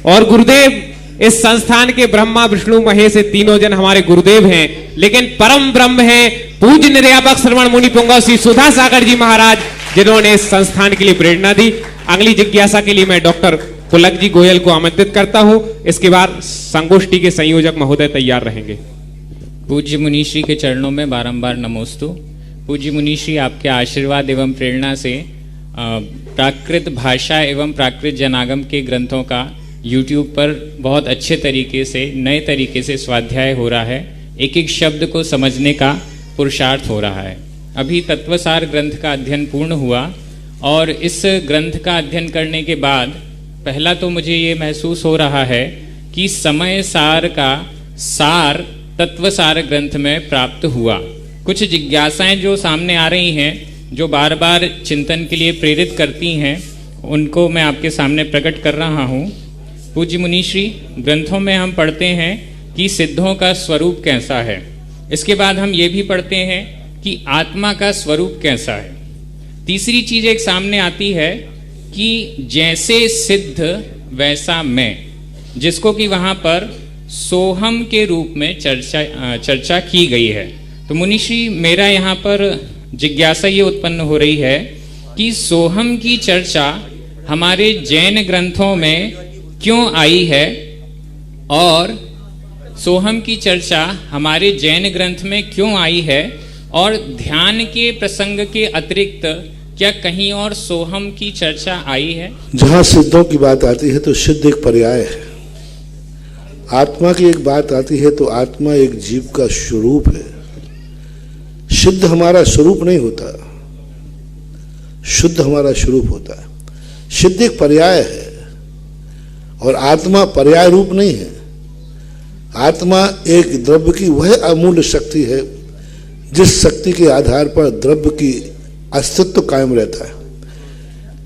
Speaker 3: और गुरुदेव इस संस्थान के ब्रह्मा, विष्णु, महेश, तीनों जन हमारे गुरुदेव हैं, लेकिन परम ब्रह्म हैं पूज्य निर्यापक श्रवण मुनि पुंगव श्री सुधा सागर जी महाराज, जिन्होंने इस संस्थान के लिए प्रेरणा दी। अगली जिज्ञासा के लिए मैं डॉक्टर पुलक जी गोयल को आमंत्रित करता हूं। इसके बाद संगोष्ठी के संयोजक महोदय तैयार रहेंगे।
Speaker 9: पूज्य मुनीश्री के चरणों में बारंबार नमोस्तु। पूज्य मुनीश्री, आपके आशीर्वाद एवं प्रेरणा से प्राकृत भाषा एवं प्राकृत जनागम के ग्रंथों का YouTube पर बहुत अच्छे तरीके से, नए तरीके से स्वाध्याय हो रहा है। एक एक शब्द को समझने का पुरुषार्थ हो रहा है। अभी तत्वसार ग्रंथ का अध्ययन पूर्ण हुआ, और इस ग्रंथ का अध्ययन करने के बाद पहला तो मुझे ये महसूस हो रहा है कि समय सार का सार तत्वसार ग्रंथ में प्राप्त हुआ। कुछ जिज्ञासाएं जो सामने आ रही हैं, जो बार बार चिंतन के लिए प्रेरित करती हैं, उनको मैं आपके सामने प्रकट कर रहा हूँ। पूज्य मुनीश्री, ग्रंथों में हम पढ़ते हैं कि सिद्धों का स्वरूप कैसा है। इसके बाद हम ये भी पढ़ते हैं कि आत्मा का स्वरूप कैसा है। तीसरी चीज एक सामने आती है कि जैसे सिद्ध वैसा मैं, जिसको कि वहां पर सोहम के रूप में चर्चा की गई है। तो मुनीश्री, मेरा यहाँ पर जिज्ञासा ये उत्पन्न हो रही है कि सोहम की चर्चा हमारे जैन ग्रंथों में क्यों आई है, और सोहम की चर्चा हमारे जैन ग्रंथ में क्यों आई है, और ध्यान के प्रसंग के अतिरिक्त क्या कहीं और सोहम की चर्चा आई है?
Speaker 4: जहां सिद्धों की बात आती है तो सिद्ध एक पर्याय है, आत्मा की एक बात आती है तो आत्मा एक जीव का स्वरूप है। सिद्ध हमारा स्वरूप नहीं होता, शुद्ध हमारा स्वरूप होता है। सिद्ध एक पर्याय है और आत्मा पर्याय रूप नहीं है। आत्मा एक द्रव्य की वह अमूल्य शक्ति है जिस शक्ति के आधार पर द्रव्य की अस्तित्व कायम रहता है।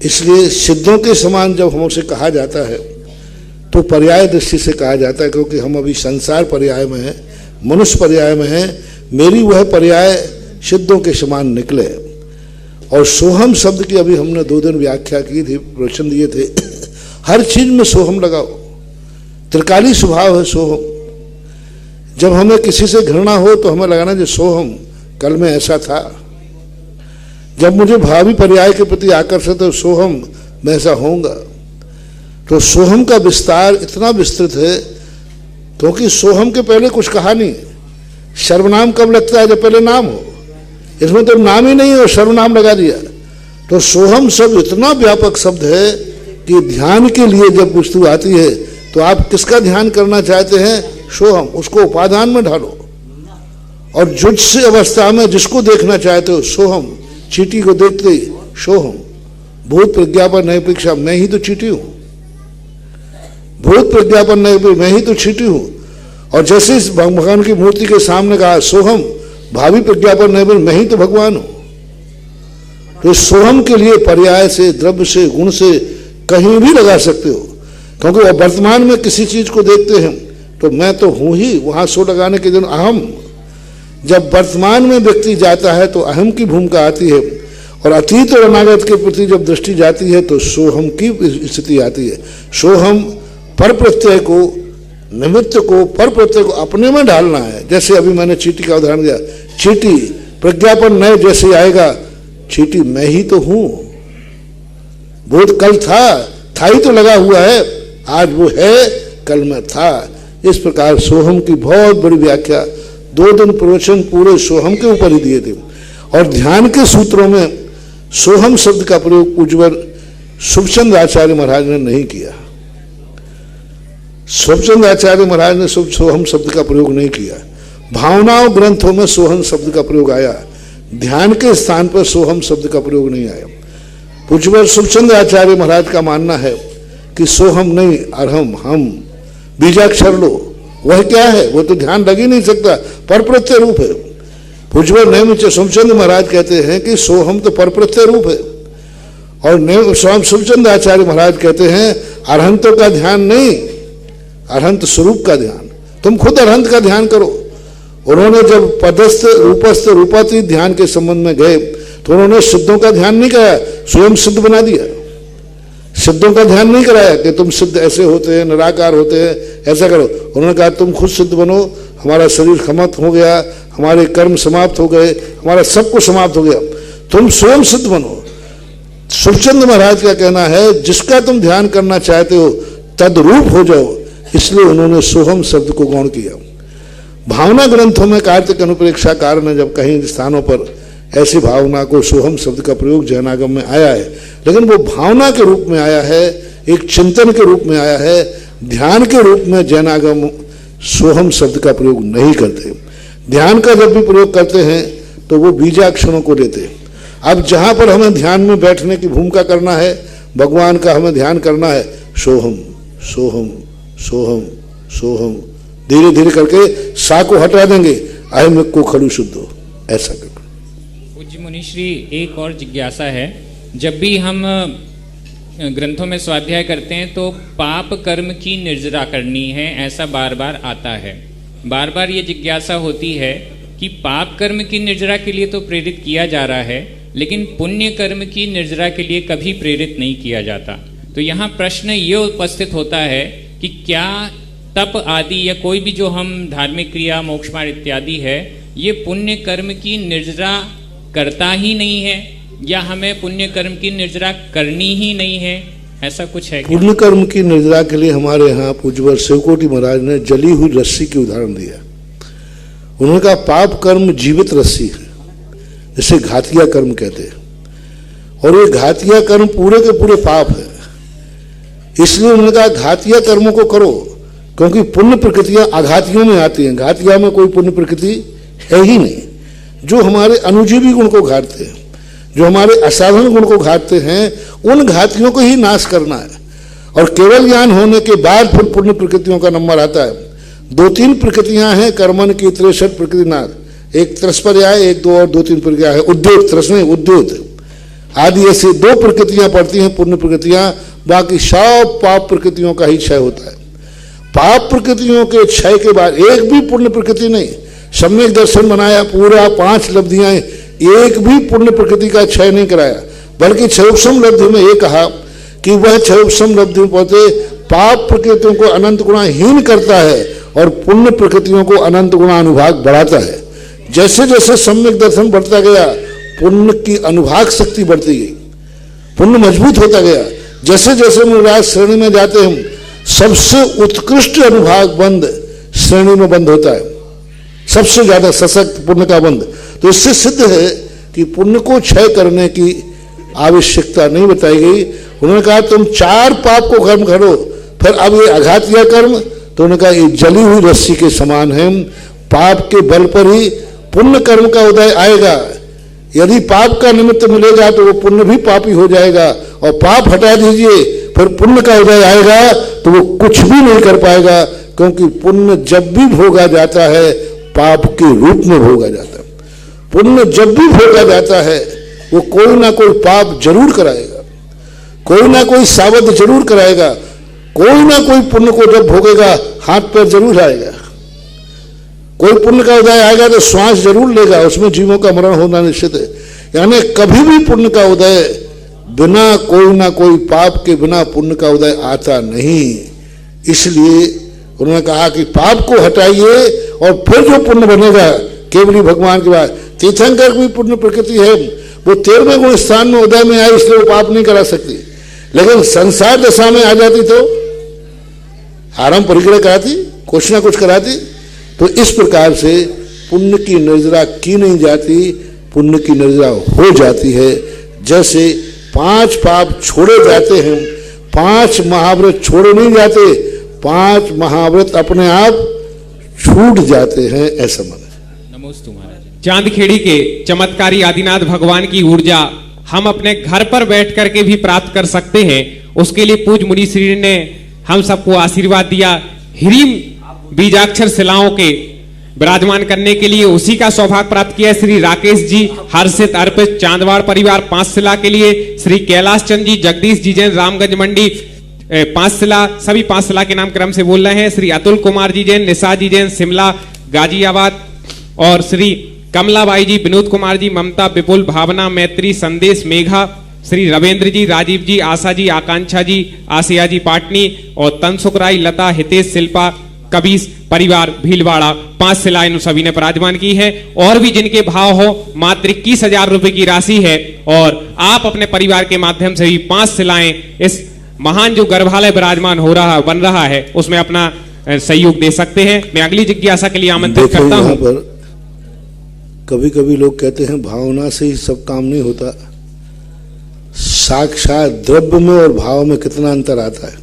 Speaker 4: इसलिए सिद्धों के समान जब हमसे कहा जाता है तो पर्याय दृष्टि से कहा जाता है, क्योंकि हम अभी संसार पर्याय में हैं, मनुष्य पर्याय में हैं। मेरी वह पर्याय सिद्धों के समान निकले। और सोहम शब्द की अभी हमने 2 दिन व्याख्या की थी, प्रवचन दिए थे। हर चीज में सोहम लगाओ, त्रिकाली स्वभाव है सोहम। जब हमें किसी से घृणा हो तो हमें लगाना जो सोहम कल में ऐसा था। जब मुझे भावी पर्याय के प्रति आकर्षित है सोहम मैं ऐसा होऊंगा। तो सोहम का विस्तार इतना विस्तृत है क्योंकि सोहम के पहले कुछ कहा नहीं। सर्वनाम कब लगता है? जब पहले नाम हो। इसमें तो नाम ही नहीं है और सर्वनाम लगा दिया। तो सोहम शब्द इतना व्यापक शब्द है कि ध्यान के लिए जब वस्तु आती है तो आप किसका ध्यान करना चाहते हैं? सोहम, उसको उपादान में ढालो। और जुज्स अवस्था में जिसको देखना चाहते हो सोहम, चींटी को देखते ही सोहम। भूत प्रज्ञापन नई परीक्षा, मैं ही तो चींटी हूं। भूत प्रज्ञापन नई, मैं ही तो चींटी हूं। और जैसे इस भगवान की मूर्ति के सामने कहा सोहम, भावी प्रज्ञापन नहीं, मैं ही तो भगवान हूं। तो सोहम के लिए पर्याय से, द्रव्य से, गुण से कहीं भी लगा सकते हो, क्योंकि वह वर्तमान में किसी चीज को देखते हैं तो मैं तो हूं ही। वहां सो लगाने के दिन अहम। जब वर्तमान में व्यक्ति जाता है तो अहम की भूमिका आती है, और अतीत और अनागत के प्रति जब दृष्टि जाती है तो सोहम की स्थिति आती है। सोहम पर प्रत्यय को, निमित्त को, पर प्रत्यय को अपने में डालना है। जैसे अभी मैंने चींटी का उदाहरण दिया, चींटी प्रज्ञापन नए जैसे आएगा, चींटी मैं ही तो हूं। भूत कल था ही तो लगा हुआ है, आज वो है, कल मैं था। इस प्रकार सोहम की बहुत बड़ी व्याख्या 2 दिन प्रवचन पूरे सोहम के ऊपर ही दिए थे। और ध्यान के सूत्रों में सोहम शब्द का प्रयोग पूज्यवर शुभचंद आचार्य महाराज ने नहीं किया। शुभचंद आचार्य महाराज ने सोहम शब्द का प्रयोग नहीं किया। भावनाओं ग्रंथों में सोहम शब्द का प्रयोग आया, ध्यान के स्थान पर सोहम शब्द का प्रयोग नहीं आया। पूज्यवर शुभचंद आचार्य महाराज का मानना है कि सोहम नहीं, अरहम, हम, बीजाक्षर लो। वह क्या है? वो तो ध्यान लग ही नहीं सकता, पर प्रत्यय रूप है। पूज्यवर नैमिष शुभचंद महाराज कहते हैं कि सोहम तो पर प्रत्यय रूप है। और स्वामी शुभचंद आचार्य महाराज कहते हैं अरहंतों का ध्यान नहीं, अरहंत स्वरूप का ध्यान। तुम खुद अरहंत का ध्यान करो। उन्होंने जब पदस्थ, रूपस्थ, रूपातीत ध्यान के संबंध में गए तो उन्होंने सिद्धों का ध्यान नहीं कराया, स्वयं सिद्ध बना दिया। सिद्धों का ध्यान नहीं कराया कि तुम सिद्ध ऐसे होते हैं, निराकार होते हैं, ऐसा करो। उन्होंने कहा तुम खुद सिद्ध बनो, हमारा शरीर समाप्त हो गया, हमारे कर्म समाप्त हो गए, हमारा सब कुछ समाप्त हो गया, तुम स्वयं सिद्ध बनो। शुभचंद महाराज का कहना है जिसका तुम ध्यान करना चाहते हो तद्रूप हो जाओ, इसलिए उन्होंने सोहम शब्द को गौण किया। भावना ग्रंथों में कार्तिक अनुप्रेक्षाकार ने जब कहीं स्थानों पर ऐसी भावना को सोहम शब्द का प्रयोग जैनागम में आया है, लेकिन वो भावना के रूप में आया है, एक चिंतन के रूप में आया है। ध्यान के रूप में जैनागम सोहम शब्द का प्रयोग नहीं करते। ध्यान का जब भी प्रयोग करते हैं तो वो बीजाक्षरों को लेते हैं। अब जहां पर हमें ध्यान में बैठने की भूमिका करना है, भगवान का हमें ध्यान करना है, सोहम सोहम सोहम सोहम, धीरे धीरे करके सा को हटा देंगे, अहम को खड़ू शुद्ध हो, ऐसा करके।
Speaker 9: पूज्य मुनिश्री, एक और जिज्ञासा है। जब भी हम ग्रंथों में स्वाध्याय करते हैं तो पाप कर्म की निर्जरा करनी है, ऐसा बार बार आता है। बार बार ये जिज्ञासा होती है कि पाप कर्म की निर्जरा के लिए तो प्रेरित किया जा रहा है, लेकिन पुण्य कर्म की निर्जरा के लिए कभी प्रेरित नहीं किया जाता। तो यहाँ प्रश्न ये उपस्थित होता है कि क्या तप आदि या कोई भी जो हम धार्मिक क्रिया, मोक्ष मार्ग इत्यादि है, ये पुण्य कर्म की निर्जरा करता ही नहीं है, या हमें पुण्य कर्म की निर्जरा करनी ही नहीं है? ऐसा कुछ है क्या?
Speaker 4: पुण्य कर्म की निर्जरा के लिए हमारे यहाँ पूज्यवर शिवकोटि महाराज ने जली हुई रस्सी की उदाहरण दिया। उन्होंने कहा पाप कर्म जीवित रस्सी है, जिसे घातिया कर्म कहते हैं, और ये घातिया कर्म पूरे के पूरे पाप है। इसलिए उन्होंने कहा घातिया कर्मों को करो, क्योंकि पुण्य प्रकृतियां आघातियों में आती हैं। घातिया में कोई पुण्य प्रकृति है ही नहीं। जो हमारे अनुजीवी गुण को घाटते हैं, जो हमारे असाधारण गुण को घाटते हैं, उन घातियों को ही नाश करना है। और केवल ज्ञान होने के बाद फिर पुण्य प्रकृतियों का नंबर आता है। 2-3 प्रकृतियां हैं कर्मन की 63 प्रकृति नाथ, एक त्रस्पर्याय, एक 2 और 2-3 प्रक्रिया है उद्योत, त्रस्ने उद्योत आदि, ऐसे 2 प्रकृतियां पड़ती हैं पुण्य प्रकृतियां। बाकी सब पाप प्रकृतियों का ही क्षय होता है। पाप प्रकृतियों के क्षय के बाद एक भी पुण्य प्रकृति नहीं। सम्यक दर्शन बनाया पूरा 5 लब्धियां, एक भी पुण्य प्रकृति का क्षय नहीं कराया, बल्कि क्षयोपम लब्धि में ये कहा कि वह क्षयोपम लब्धि में पहुंचे पाप प्रकृतियों को अनंत गुणाहीन करता है और पुण्य प्रकृतियों को अनंत गुणा अनुभाग बढ़ाता है। जैसे जैसे सम्यक दर्शन बढ़ता गया, पुण्य की अनुभाग शक्ति बढ़ती गई, पुण्य मजबूत होता गया। जैसे जैसे मुराद श्रेणी में जाते हम, सबसे उत्कृष्ट अनुभाग बंद श्रेणी में बंद होता है, सबसे ज्यादा सशक्त पुण्य का बंद। तो इससे सिद्ध है कि पुण्य को क्षय करने की आवश्यकता नहीं बताई गई। उन्होंने कहा तुम 4 पाप को कर्म करो, फिर अब ये आघातिया कर्म, तो उन्होंने कहा ये जली हुई रस्सी के समान है। पाप के बल पर ही पुण्य कर्म का उदय आएगा। यदि पाप का निमित्त मिलेगा तो वो पुण्य भी पापी हो जाएगा, और पाप हटा दीजिए फिर पुण्य का उदय आएगा तो वो कुछ भी नहीं कर पाएगा, क्योंकि पुण्य जब भी भोगा जाता है पाप के रूप में भोगा जाता है। पुण्य जब भी भोगा जाता है वो कोई ना कोई पाप जरूर कराएगा, कोई ना कोई सावध जरूर कराएगा, कोई ना कोई पुण्य को जब भोगेगा हाथ पैर जरूर आएगा। कोई पुण्य का उदय आएगा तो श्वास जरूर लेगा, उसमें जीवों का मरण होना निश्चित है। यानी कभी भी पुण्य का उदय बिना कोई ना कोई पाप के बिना पुण्य का उदय आता नहीं। इसलिए उन्होंने कहा कि पाप को हटाइए और फिर जो पुण्य बनेगा केवल भगवान के बाद। तीर्थंकर भी पुण्य प्रकृति है, वो 13वें गुण स्थान में उदय में आई, इसलिए वो पाप नहीं करा सकती। लेकिन संसार दशा में आ जाती तो आरंभ परिग्रह कराती, कुछ ना कुछ कराती। तो इस प्रकार से पुण्य की निर्जरा की नहीं जाती, पुण्य की निर्जरा हो जाती है। जैसे 5 पाप छोड़े जाते हैं, 5 महाव्रत छोड़े नहीं जाते, 5 महाव्रत अपने आप छूट जाते हैं, ऐसा मन।
Speaker 3: नमोस्तु महाराज। चांदखेड़ी के चमत्कारी आदिनाथ भगवान की ऊर्जा हम अपने घर पर बैठ करके भी प्राप्त कर सकते हैं। उसके लिए पूज्य मुनि श्री ने हम सबको आशीर्वाद दिया। हिरीम बीजाक्षर शिलाओं के विराजमान करने के लिए उसी का सौभाग्य प्राप्त किया श्री राकेश जी, हर्षित अर्पित चांदवाड़ परिवार 5 शिला के लिए, श्री कैलाश चंद जी, जगदीश जी जैन रामगंज मंडी 5 शिला, सभी 5 शिला के नाम क्रम से बोल रहे हैं। श्री अतुल कुमार जी जैन, निशा जी जैन शिमला गाजियाबाद, और श्री कमलाबाई जी, विनोद कुमार जी, ममता, विपुल, भावना, मैत्री, संदेश, मेघा, श्री रविंद्र जी, राजीव जी, आशा जी, आकांक्षा जी, आसिया जी पाटनी, और तनसुखराई, लता, हितेश, शिल्पा, कबीस परिवार भीलवाड़ा 5 शिलाएं इन सभी ने विराजमान की है। और भी जिनके भाव हो मात्र 21,000 रुपए की राशि है, और आप अपने परिवार के माध्यम से भी 5 शिलाएं इस महान जो गर्भालय विराजमान हो रहा बन रहा है उसमें अपना सहयोग दे सकते हैं। मैं अगली जिज्ञासा के लिए आमंत्रित करता हूं।
Speaker 4: पर कभी कभी लोग कहते हैं भावना से ही सब काम नहीं होता। साक्षात द्रव्य में और भाव में कितना अंतर आता है।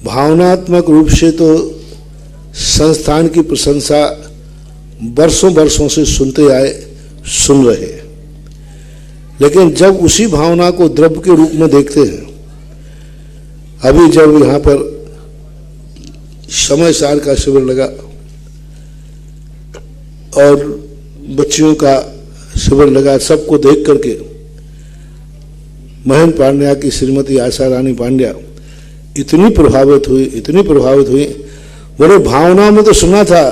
Speaker 4: भावनात्मक रूप से तो संस्थान की प्रशंसा वर्षों वर्षों से सुनते आए, सुन रहे, लेकिन जब उसी भावना को द्रव्य के रूप में देखते हैं, अभी जब यहाँ पर समय सार का शिविर लगा और बच्चियों का शिविर लगा, सबको देख करके महेंद्र पांड्या की श्रीमती आशा रानी पांड्या इतनी प्रभावित हुई। बोले भावना में तो सुना था,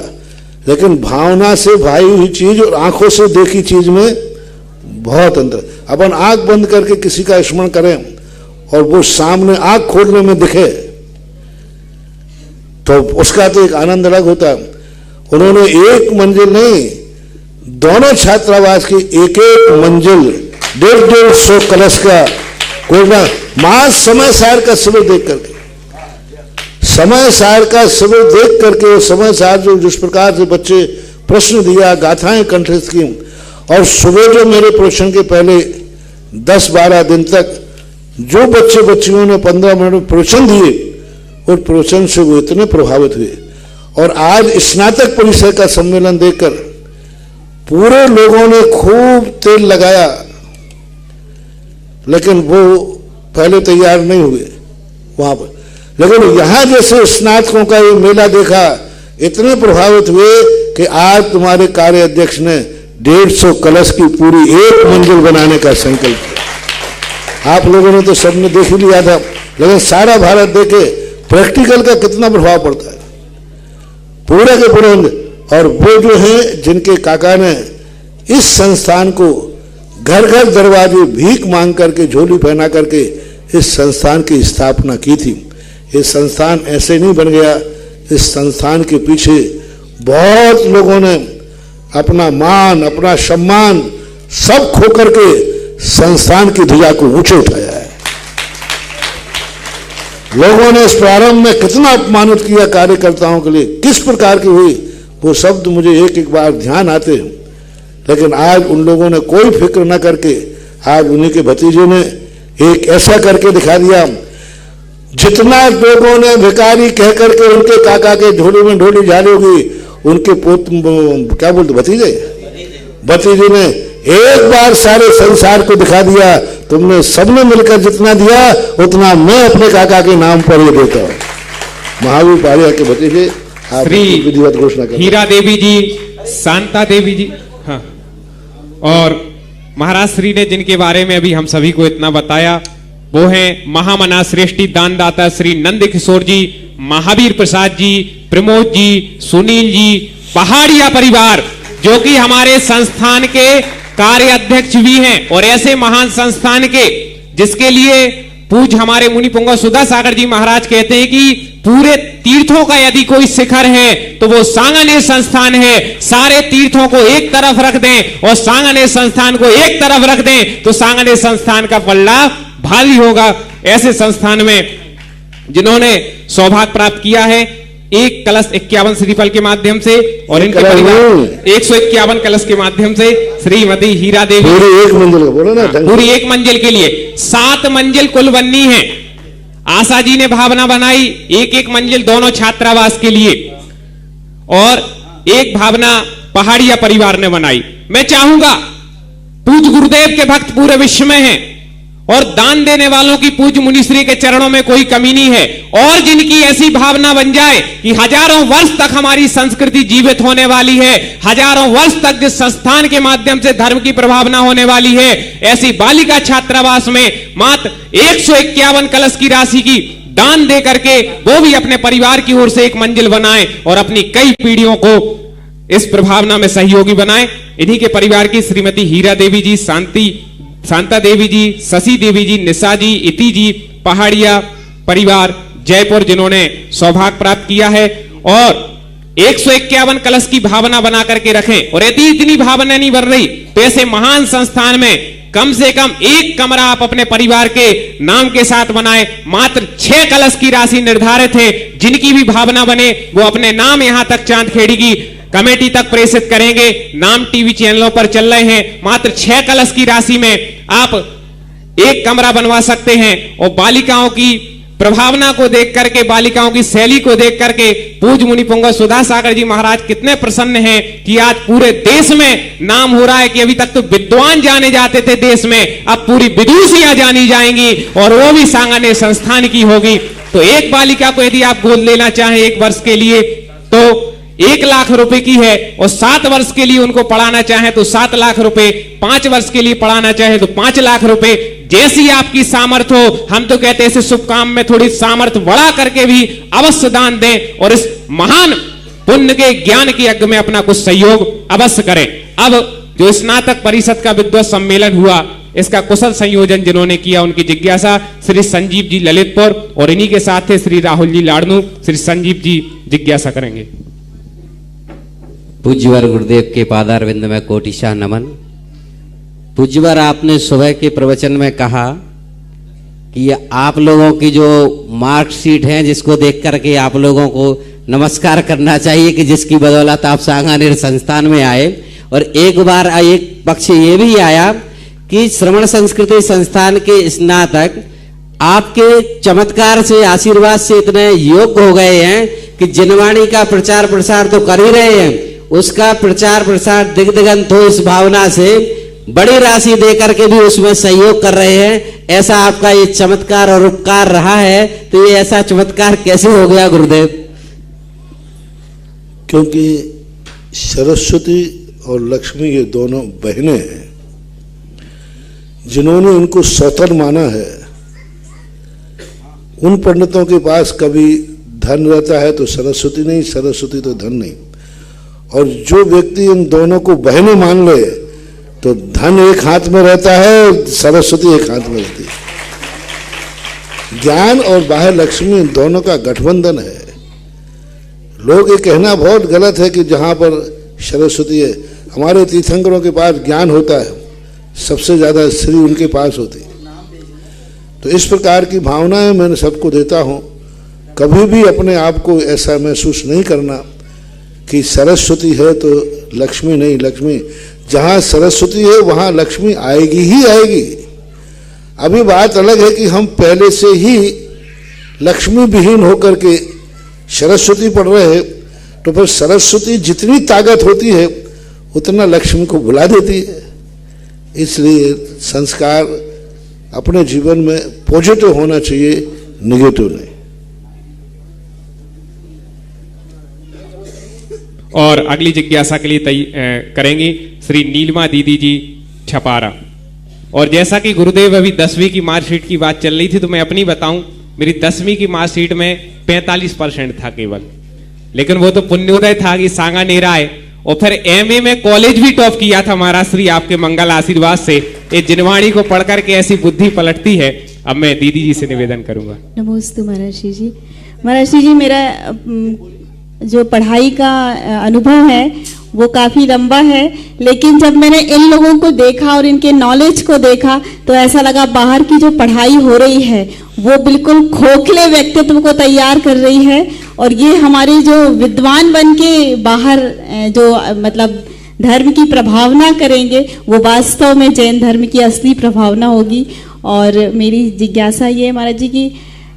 Speaker 4: लेकिन भावना से भाई हुई चीज और आंखों से देखी चीज में बहुत अंतर। अपन आंख बंद करके किसी का स्मरण करें और वो सामने आंख खोलने में दिखे तो उसका तो एक आनंद अलग होता है। उन्होंने एक मंजिल नहीं, दोनों छात्रावास की एक एक मंजिल 150 कलश का कोई ना मां समय सार का शिविर देख करके, समय सार का शिविर देख करके, समय सार जो जिस प्रकार से बच्चे प्रश्न दिया, गाथाएं कंठस्थ की, और सुबह जो मेरे प्रवचन के पहले 10-12 दिन तक जो बच्चे बच्चियों ने 15 मिनट में प्रवचन दिए, और प्रवचन से वो इतने प्रभावित हुए। और आज स्नातक परिषद का सम्मेलन देखकर पूरे लोगों ने खूब तेल लगाया, लेकिन वो पहले तैयार नहीं हुए वहां पर। लेकिन यहां जैसे स्नातकों का ये मेला देखा, इतने प्रभावित हुए कि आज तुम्हारे कार्य अध्यक्ष ने 150 कलश की पूरी एक मंजिल बनाने का संकल्प किया। आप लोगों ने तो सबने देख ही लिया था, लेकिन सारा भारत देखे प्रैक्टिकल का कितना प्रभाव पड़ता है पूरे के पूरे। और वो जो है जिनके काका ने इस संस्थान को घर घर दरवाजे भीख मांग करके, झोली पहना करके इस संस्थान की स्थापना की थी। ये संस्थान ऐसे नहीं बन गया, इस संस्थान के पीछे बहुत लोगों ने अपना मान, अपना सम्मान सब खो करके संस्थान की ध्वजा को ऊंचे उठाया है। लोगों ने इस प्रारंभ में कितना अपमानित किया कार्यकर्ताओं के लिए, किस प्रकार की हुई, वो शब्द मुझे एक एक बार ध्यान आते हैं। लेकिन आज उन लोगों ने कोई फिक्र न करके, आज उन्हीं के भतीजे ने एक ऐसा करके दिखा दिया, जितना लोगों ने भिखारी कह करके उनके काका के झोले में ढोली झालोगी, उनके क्या बोलते भतीजे ने एक बार सारे संसार को दिखा दिया, तुमने सबने मिलकर जितना दिया उतना मैं अपने काका के नाम पर ही देता हूं। महावीर पारिया के भतीजे आप विधिवत घोषणा करें।
Speaker 3: हीरा देवी जी, शांता देवी जी, हाँ, और महाराज श्री ने जिनके बारे में अभी हम सभी को इतना बताया, वो हैं महामना श्रेष्ठी दानदाता श्री नंद किशोर जी, महावीर प्रसाद जी, प्रमोद जी, सुनील जी, पहाड़िया परिवार, जो कि हमारे संस्थान के कार्य अध्यक्ष भी हैं, और ऐसे महान संस्थान के जिसके लिए पूज्य हमारे मुनि पुंगव सुधा सागर जी महाराज कहते हैं कि पूरे तीर्थों का यदि कोई शिखर है तो वो सांगानेर संस्थान है। सारे तीर्थों को एक तरफ रख दें और सांगानेर संस्थान को एक तरफ रख दें तो सांगानेर संस्थान का पल्ला भारी होगा। ऐसे संस्थान में जिन्होंने सौभाग्य प्राप्त किया है 1 कलश 51 श्रीफल के माध्यम से, और इनके परिवार 151 कलश के माध्यम से श्रीमती हीरा देवी
Speaker 4: पूरी एक मंजिल का बोलो ना,
Speaker 3: पूरी एक मंजिल के लिए 7 मंजिल कुल बननी है। आशा जी ने भावना बनाई 1-1 मंजिल दोनों छात्रावास के लिए, और एक भावना पहाड़िया परिवार ने बनाई। मैं चाहूंगा पूज्य गुरुदेव के भक्त पूरे विश्व में हैं, और दान देने वालों की पूज्य मुनिश्री के चरणों में कोई कमी नहीं है, और जिनकी ऐसी भावना बन जाए कि हजारों वर्ष तक हमारी संस्कृति जीवित होने वाली है, हजारों वर्ष तक जिस संस्थान के माध्यम से धर्म की प्रभावना होने वाली है, ऐसी बालिका छात्रावास में मात्र 151 कलश की राशि की दान दे करके वो भी अपने परिवार की ओर से एक मंजिल बनाए और अपनी कई पीढ़ियों को इस प्रभावना में सहयोगी बनाए। इन्हीं के परिवार की श्रीमती हीरा देवी जी, शांता देवी जी, शशि देवी जी, निशा जी, इति जी, पहाड़िया परिवार जयपुर, जिन्होंने सौभाग्य प्राप्त किया है, और 151 कलश की भावना बना करके रखें। और यदि इतनी भावना नहीं बन रही तो ऐसे महान संस्थान में कम से कम 1 कमरा आप अपने परिवार के नाम के साथ बनाएं। मात्र 6 कलश की राशि निर्धारित है, जिनकी भी भावना बने वो अपने नाम यहां तक चांदखेड़ी की कमेटी तक प्रेषित करेंगे। नाम टीवी चैनलों पर चल रहे हैं। मात्र 6 कलश की राशि में आप 1 कमरा बनवा सकते हैं। और बालिकाओं की प्रभावना को देख करके, बालिकाओं की शैली को देख करके पूज्य मुनि पुंगव सुधा सागर जी महाराज कितने प्रसन्न हैं कि आज पूरे देश में नाम हो रहा है कि अभी तक तो विद्वान जाने जाते थे देश में, अब पूरी विदुषियां जानी जाएंगी और वो भी सांगानेर संस्थान की होगी। तो एक बालिका को यदि आप गोद लेना चाहें 1 वर्ष के लिए तो 1 लाख रुपए की है, और 7 वर्ष के लिए उनको पढ़ाना चाहे तो 7 लाख रुपए, 5 वर्ष के लिए पढ़ाना चाहे तो 5 लाख रुपए, जैसी आपकी सामर्थ्य हो। हम तो कहते हैं ऐसे शुभ काम में थोड़ी सामर्थ्य बढ़ा करके भी अवश्य दान दें और इस महान पुण्य के ज्ञान के यज्ञ में अपना कुछ सहयोग अवश्य करें। अब जो स्नातक परिषद का विद्वत सम्मेलन हुआ, इसका कुशल संयोजन जिन्होंने किया, उनकी जिज्ञासा श्री संजीव जी ललितपुर, और इन्हीं के साथ थे श्री राहुल जी लाड़नू। श्री संजीव जी जिज्ञासा करेंगे।
Speaker 10: पूज्यवर गुरुदेव के पादारविंद में कोटिशाह नमन। पूज्यवर, आपने सुबह के प्रवचन में कहा कि आप लोगों की जो मार्कशीट है जिसको देख करके आप लोगों को नमस्कार करना चाहिए कि जिसकी बदौलत आप सांगानेर संस्थान में आए। और एक बार एक पक्ष ये भी आया कि श्रवण संस्कृति संस्थान के स्नातक आपके चमत्कार से, आशीर्वाद से इतने योग्य हो गए हैं कि जिनवाणी का प्रचार प्रसार तो कर ही रहे हैं, उसका प्रचार प्रसार दिग्दिगंत हो इस भावना से बड़ी राशि दे करके भी उसमें सहयोग कर रहे हैं। ऐसा आपका ये चमत्कार और उपकार रहा है, तो ये ऐसा चमत्कार कैसे हो गया गुरुदेव?
Speaker 4: क्योंकि सरस्वती और लक्ष्मी ये दोनों बहनें हैं, जिन्होंने इनको सौतन माना है। उन पंडितों के पास कभी धन रहता है तो सरस्वती नहीं, सरस्वती तो धन नहीं। और जो व्यक्ति इन दोनों को बहनें मान ले तो धन एक हाथ में रहता है, सरस्वती एक हाथ में रहती है। ज्ञान और बाह्य लक्ष्मी इन दोनों का गठबंधन है। लोग ये कहना बहुत गलत है कि जहाँ पर सरस्वती है, हमारे तीर्थंकरों के पास ज्ञान होता है, सबसे ज्यादा श्री उनके पास होती है। तो इस प्रकार की भावनाएं मैं सबको देता हूँ। कभी भी अपने आप को ऐसा महसूस नहीं करना कि सरस्वती है तो लक्ष्मी नहीं। लक्ष्मी, जहाँ सरस्वती है वहाँ लक्ष्मी आएगी ही आएगी। अभी बात अलग है कि हम पहले से ही लक्ष्मी विहीन होकर के सरस्वती पढ़ रहे हैं, तो फिर सरस्वती जितनी ताकत होती है उतना लक्ष्मी को भुला देती है। इसलिए संस्कार अपने जीवन में पॉजिटिव होना चाहिए, निगेटिव नहीं।
Speaker 3: और अगली जिज्ञासा के लिए करेंगी श्री नीलिमा दीदी जी छपारा। और जैसा कि गुरुदेव अभी 10वीं की मार्कशीट की बात चल रही थी, तो मैं अपनी बताऊं, मेरी 10वीं की मार्कशीट में 45% था केवल, लेकिन वो तो पुण्योदय था कि सांगानेर आए। और फिर एमए में कॉलेज भी टॉप किया था महाराज श्री आपके मंगल आशीर्वाद से। ये जिनवाणी को पढ़ करके ऐसी बुद्धि पलटती है। अब मैं दीदी जी से निवेदन करूंगा।
Speaker 11: नमोस्तु महर्षि जी। महर्षि जी, मेरा जो पढ़ाई का अनुभव है वो काफ़ी लंबा है, लेकिन जब मैंने इन लोगों को देखा और इनके नॉलेज को देखा तो ऐसा लगा बाहर की जो पढ़ाई हो रही है वो बिल्कुल खोखले व्यक्तित्व को तैयार कर रही है। और ये हमारे जो विद्वान बन के बाहर जो मतलब धर्म की प्रभावना करेंगे वो वास्तव में जैन धर्म की असली प्रभावना होगी। और मेरी जिज्ञासा ये है महाराज जी की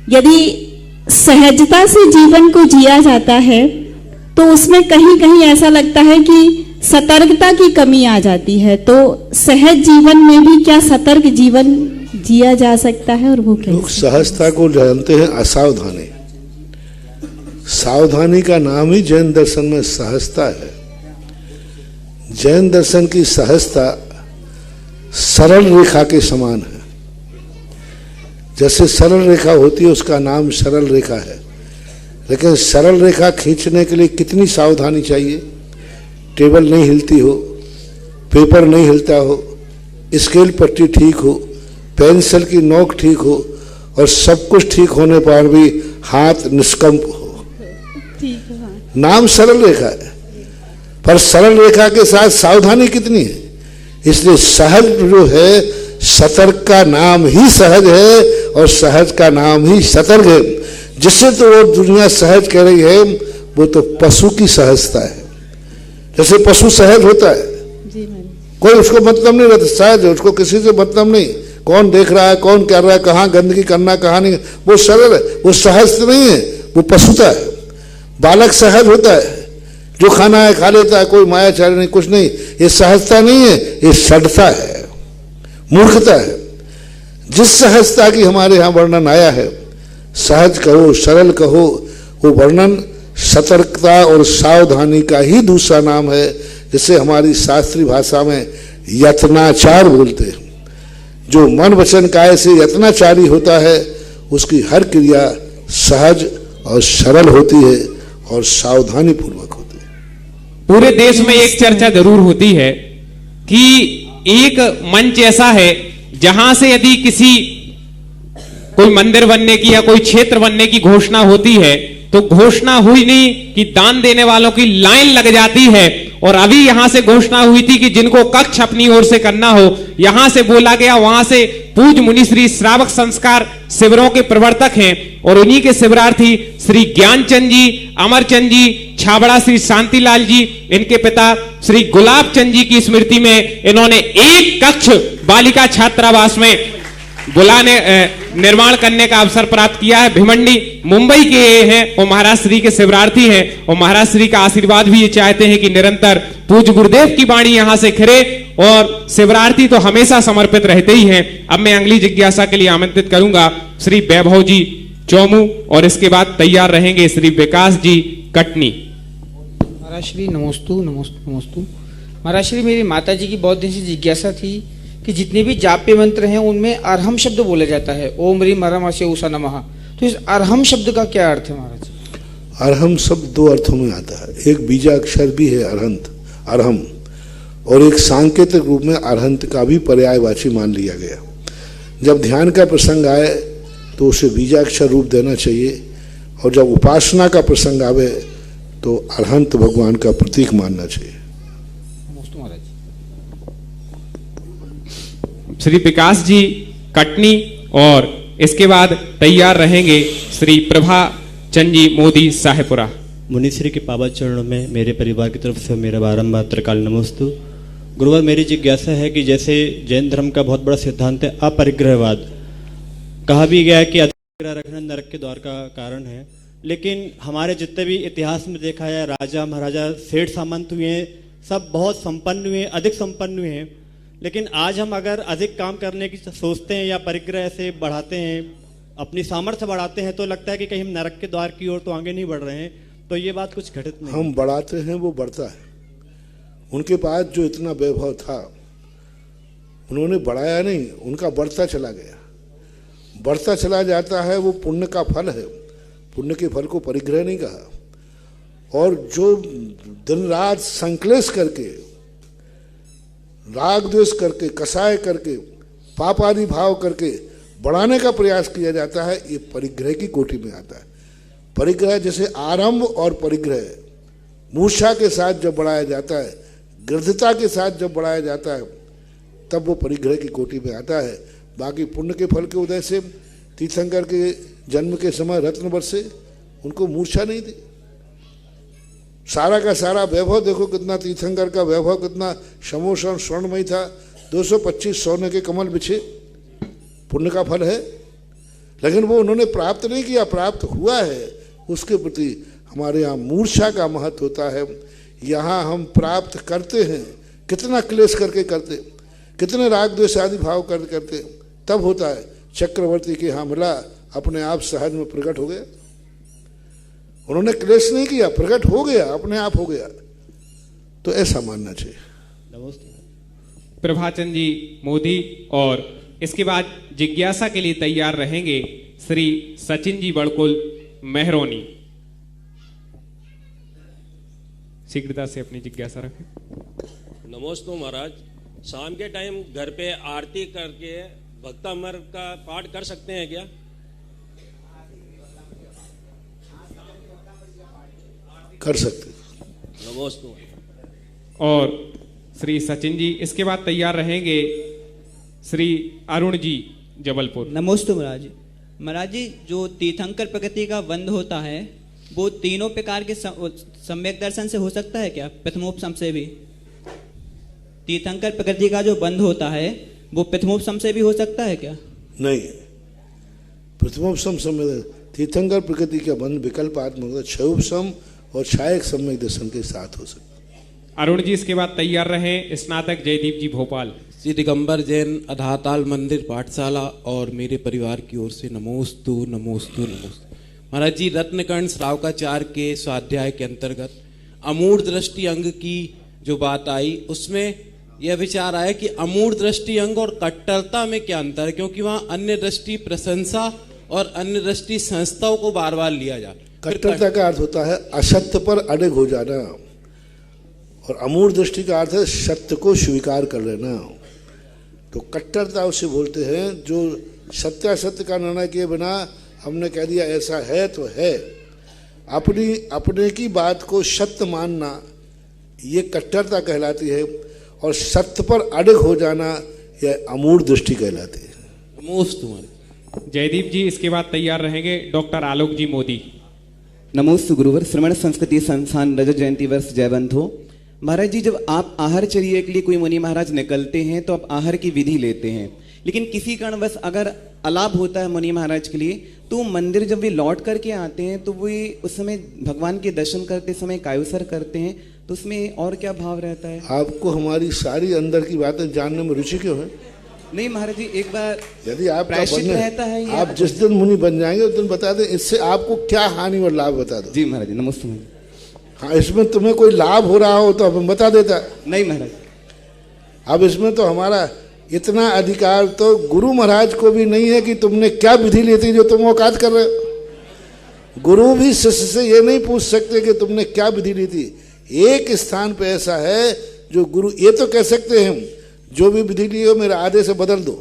Speaker 11: यदि सहजता से जीवन को जिया जाता है तो उसमें कहीं कहीं ऐसा लगता है कि सतर्कता की कमी आ जाती है, तो सहज जीवन में भी क्या सतर्क जीवन जिया जा सकता है और वो कैसे?
Speaker 4: लोग सहजता को जानते हैं असावधानी। सावधानी का नाम ही जैन दर्शन में सहजता है। जैन दर्शन की सहजता सरल रेखा के समान है। जैसे सरल रेखा होती है उसका नाम सरल रेखा है, लेकिन सरल रेखा खींचने के लिए कितनी सावधानी चाहिए। टेबल नहीं हिलती हो, पेपर नहीं हिलता हो, स्केल पट्टी ठीक हो, पेंसिल की नोक ठीक हो और सब कुछ ठीक होने पर भी हाथ निष्कंप हो। नाम सरल रेखा है, पर सरल रेखा के साथ सावधानी कितनी है। इसलिए सहज जो है, सतर्क का नाम ही सहज है और सहज का नाम ही सतर्क है। जिससे तो वो दुनिया सहज कह रही है वो तो पशु की सहजता है। जैसे पशु सहज होता है, कोई उसको मतलब नहीं रहता, सहज है, उसको किसी से मतलब नहीं, कौन देख रहा है, कौन कर रहा है, कहाँ गंदगी करना कहाँ नहीं, वो सरल है, वो सहज नहीं है, वो पशुता है। बालक सहज होता है, जो खाना है खा लेता है, कोई माया चार नहीं, कुछ नहीं। ये सहजता नहीं है, ये सडता है, मूर्खता है। जिस सहजता की हमारे यहाँ वर्णन आया है, सहज कहो सरल कहो, वो वर्णन सतर्कता और सावधानी का ही दूसरा नाम है, जिसे हमारी शास्त्रीय भाषा में यत्नाचार बोलते हैं। जो मन वचन काय से यत्नाचारी होता है उसकी हर क्रिया सहज और सरल होती है और सावधानी पूर्वक होती है।
Speaker 3: पूरे देश में एक चर्चा जरूर होती है कि एक मंच ऐसा है जहां से यदि किसी कोई मंदिर बनने की या कोई क्षेत्र बनने की घोषणा होती है तो घोषणा हुई नहीं कि दान देने वालों की लाइन लग जाती है। और अभी यहां से घोषणा हुई थी कि जिनको कक्ष अपनी ओर से करना हो, यहां से बोला गया, वहां से पूज्य मुनि श्री श्रावक संस्कार शिविरों के प्रवर्तक हैं और उन्हीं के शिविरार्थी श्री ज्ञानचंद जी, अमरचंद जी, छाबड़ा श्री शांतिलाल जी, इनके पिता श्री गुलाब चंद जी की स्मृति में इन्होंने एक कक्ष बालिका छात्रावास में बुलाने निर्माण करने का अवसर प्राप्त किया है। भिवंडी मुंबई के हैं और महाराज श्री के शिवरार्थी हैं और महाराज श्री का आशीर्वाद भी ये चाहते हैं कि निरंतर पूज्य गुरुदेव की वाणी यहां से खिरे और शिवरार्थी तो हमेशा समर्पित रहते ही हैं। अब मैं अगली जिज्ञासा के लिए आमंत्रित करूंगा श्री वैभव जी चौमू और इसके बाद तैयार रहेंगे श्री विकास जी कटनी।
Speaker 12: महाराज श्री नमोस्तु नमोस्तु नमोस्तु। महाराज श्री मेरी माता जी की बहुत दिन से जिज्ञासा थी कि जितने भी जाप्य मंत्र हैं उनमें अर्हम शब्द बोला जाता है, ओम ह्रीम अरहम अस्य उषा नमः। तो इस अर्हम शब्द का क्या अर्थ है महाराज?
Speaker 4: अर्हम शब्द दो अर्थों में आता है, एक बीजाक्षर भी है अरहंत अर्हम, और एक सांकेतिक रूप में अरहंत का भी पर्यायवाची मान लिया गया। जब ध्यान का प्रसंग आए तो उसे बीजाक्षर रूप देना चाहिए, और जब उपासना का प्रसंग आवे तो अरहंत भगवान का प्रतीक मानना चाहिए।
Speaker 3: श्री विकास जी कटनी और इसके बाद तैयार रहेंगे श्री प्रभा चंद जी मोदी साहेपुरा।
Speaker 13: मुनिश्री के पावन चरणों में मेरे परिवार की तरफ से मेरा बारंबार त्रिकाल नमोस्तु। गुरुवार मेरी जिज्ञासा है कि जैसे जैन धर्म का बहुत बड़ा सिद्धांत है अपरिग्रहवाद, कहा भी गया है कि अपरिग्रह रखना नरक के द्वार का कारण है, लेकिन हमारे जितने भी इतिहास में देखा है राजा महाराजा सेठ सामंत हुए हैं, सब बहुत संपन्न हुए, अधिक संपन्न हुए हैं, लेकिन आज हम अगर अधिक काम करने की सोचते हैं या परिग्रह से बढ़ाते हैं, अपनी सामर्थ्य बढ़ाते हैं, तो लगता है कि कहीं हम नरक के द्वार की ओर तो आगे नहीं बढ़ रहे हैं। तो ये बात कुछ घटित नहीं,
Speaker 4: हम बढ़ाते हैं वो बढ़ता है। उनके पास जो इतना वैभव था उन्होंने बढ़ाया नहीं, उनका बढ़ता चला गया। बढ़ता चला जाता है वो पुण्य का फल है, पुण्य के फल को परिग्रह नहीं कहा। और जो दिन रात संक्लेश करके, राग द्वेष करके, कसाय करके, पाप आदि भाव करके बढ़ाने का प्रयास किया जाता है, ये परिग्रह की कोटि में आता है। परिग्रह जैसे आरंभ और परिग्रह, मूर्छा के साथ जब बढ़ाया जाता है, गृद्धता के साथ जब बढ़ाया जाता है, तब वो परिग्रह की कोटि में आता है। बाकी पुण्य के फल के उदय से तीर्थंकर के जन्म के समय रत्न बरसे, उनको मूर्छा नहीं थी। सारा का सारा वैभव देखो, कितना तीर्थंकर का वैभव कितना समोषण स्वर्णमय था, 225 सोने के कमल बिछे, पुण्य का फल है। लेकिन वो उन्होंने प्राप्त नहीं किया, प्राप्त हुआ है, उसके प्रति हमारे यहाँ मूर्छा का महत्व होता है। यहाँ हम प्राप्त करते हैं, कितना क्लेश करके करते, कितने राग द्वेष आदि भाव करते, तब होता है। चक्रवर्ती के यहाँ मिला, अपने आप सहज में प्रकट हो गया। उन्होंने क्लेश नहीं किया, प्रकट हो गया, अपने आप हो गया। तो ऐसा मानना चाहिए।
Speaker 13: नमस्ते।
Speaker 3: प्रभाचंद जी मोदी और इसके बाद जिज्ञासा के लिए तैयार रहेंगे श्री सचिन जी बड़कुल मेहरोनी। शीघ्रता से अपनी जिज्ञासा रखें।
Speaker 14: नमोस्तु महाराज, शाम के टाइम घर पे आरती करके भक्तामर का पाठ कर सकते हैं क्या?
Speaker 4: कर सकते।
Speaker 14: नमोस्तु।
Speaker 3: और श्री सचिन जी, इसके बाद तैयार रहेंगे श्री अरुण जी जबलपुर।
Speaker 15: नमोस्तु महाराज। महाराज जी, जो तीर्थंकर प्रकृति का बंध होता है वो तीनों प्रकार के सम्यक दर्शन से हो सकता है क्या? प्रथमोपसम से भी तीर्थंकर प्रकृति का जो बंध होता है वो प्रथमोपसम से भी हो सकता है क्या?
Speaker 4: नहीं, प्रथमोपसम समय तीर्थंकर प्रकृति का बंध विकल्पात्मक क्षयोपसम और छायक सम्यक दर्शन के साथ हो सकता है।
Speaker 3: अरुण जी, इसके बाद तैयार रहे स्नातक जयदीप जी भोपाल।
Speaker 16: श्री दिगंबर जैन अधाताल मंदिर पाठशाला और मेरे परिवार की ओर से नमोस्तु नमोस्तु नमोस्तु। महाराज जी, रत्नकर्ण श्रावकाचार्य के स्वाध्याय के अंतर्गत अमूढ़ दृष्टि अंग की जो बात आई, उसमें यह विचार आया कि अमूढ़ दृष्टि अंग और कट्टरता में क्या अंतर है, क्योंकि वहाँ अन्य दृष्टि प्रशंसा और अन्य दृष्टि संस्थाओं को बार बार लिया जाए।
Speaker 4: कट्टरता का अर्थ होता है असत्य पर अड़िग हो जाना, और अमूढ़ दृष्टि का अर्थ है सत्य को स्वीकार कर लेना। तो कट्टरता उसे बोलते हैं जो सत्यासत्य का निर्णय किए बिना हमने कह दिया ऐसा है तो है, अपने की बात को सत्य मानना, ये कट्टरता कहलाती है। और सत्य पर अड़िग हो जाना यह अमूढ़ दृष्टि कहलाती है।
Speaker 16: नमोस्तु महाराज।
Speaker 3: जयदीप जी इसके बाद तैयार रहेंगे डॉक्टर आलोक जी मोदी।
Speaker 17: नमोस्तु गुरुवर। श्रवण संस्कृति संस्थान रजत जयंती वर्ष जयवंत हो। महाराज जी, जब आप आहारचर्या के लिए कोई मुनि महाराज निकलते हैं तो आप आहार की विधि लेते हैं, लेकिन किसी कारणवश अगर अलाभ होता है मुनि महाराज के लिए, तो मंदिर जब वे लौट करके आते हैं तो वे उस समय भगवान के दर्शन करते समय कायुसर करते हैं, तो उसमें और क्या भाव रहता है?
Speaker 4: आपको हमारी सारी अंदर की बातें जानने में रुचि क्यों है?
Speaker 17: नहीं महाराज जी, एक बार
Speaker 4: यदि आप
Speaker 17: प्रायश्चित रहता है ये
Speaker 4: आप जिस दिन मुनि बन जाएंगे उस दिन बता दें इससे आपको क्या हानि और लाभ बता दो।
Speaker 17: जी महाराज जी, नमस्ते।
Speaker 4: हाँ, इसमें तुम्हें कोई लाभ हो रहा हो तो अब हम बता देता।
Speaker 17: नहीं महाराज,
Speaker 4: अब इसमें तो हमारा इतना अधिकार तो गुरु महाराज को भी नहीं है कि तुमने क्या विधि ली थी जो तुम औकात कर रहे हो। गुरु भी शिष्य से ये नहीं पूछ सकते कि तुमने क्या विधि ली थी। एक स्थान पे ऐसा है जो गुरु ये तो कह सकते हैं जो भी विधि ली हो मेरे आधे से बदल दो,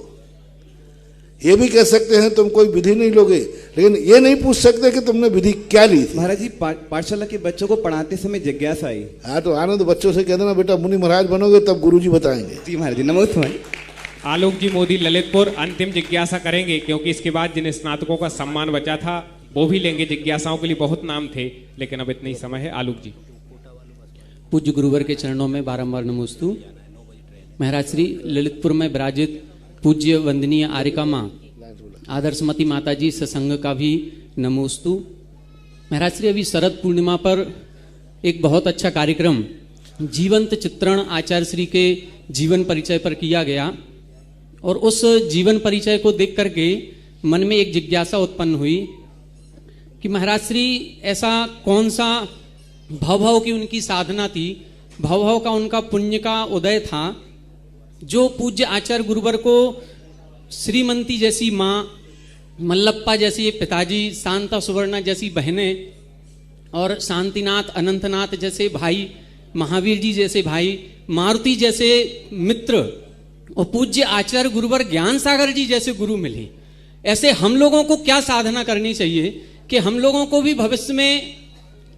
Speaker 4: ये भी कह सकते हैं तुम कोई विधि नहीं लोगे, लेकिन ये नहीं पूछ सकते कि तुमने विधि क्या ली थी।
Speaker 17: महाराज जी, पाठशाला के बच्चों को पढ़ाते समय जिज्ञासा आई।
Speaker 4: हाँ तो आनंद बच्चों से कह देना बेटा मुनि महाराज बनोगे तब गुरुजी बताएंगे।
Speaker 17: जी महाराज जी, नमस्ते।
Speaker 3: आलोक जी मोदी ललितपुर अंतिम जिज्ञासा करेंगे, क्योंकि इसके बाद जिन स्नातकों का सम्मान बचा था वो भी लेंगे। जिज्ञासाओं के लिए बहुत नाम थे, लेकिन अब इतना ही समय है। आलोक जी।
Speaker 18: पूज्य गुरुवर के चरणों में बारंबार नमोस्तु। महाराज श्री ललितपुर में विराजित पूज्य वंदनीय आर्यका माँ आदर्शमती माता जी सत्संग का भी नमोस्तु। महाराज श्री, अभी शरद पूर्णिमा पर एक बहुत अच्छा कार्यक्रम जीवंत चित्रण आचार्य श्री के जीवन परिचय पर किया गया, और उस जीवन परिचय को देख करके मन में एक जिज्ञासा उत्पन्न हुई कि महाराज श्री ऐसा कौन सा भव की उनकी साधना थी, भव का उनका पुण्य का उदय था, जो पूज्य आचार्य गुरुवर को श्रीमंती जैसी माँ, मल्लप्पा जैसी पिताजी, शांता सुवर्णा जैसी बहनें और शांतिनाथ अनंतनाथ जैसे भाई, महावीर जी जैसे भाई, मारुति जैसे मित्र और पूज्य आचार्य गुरुवर ज्ञान सागर जी जैसे गुरु मिले। ऐसे हम लोगों को क्या साधना करनी चाहिए कि हम लोगों को भी भविष्य में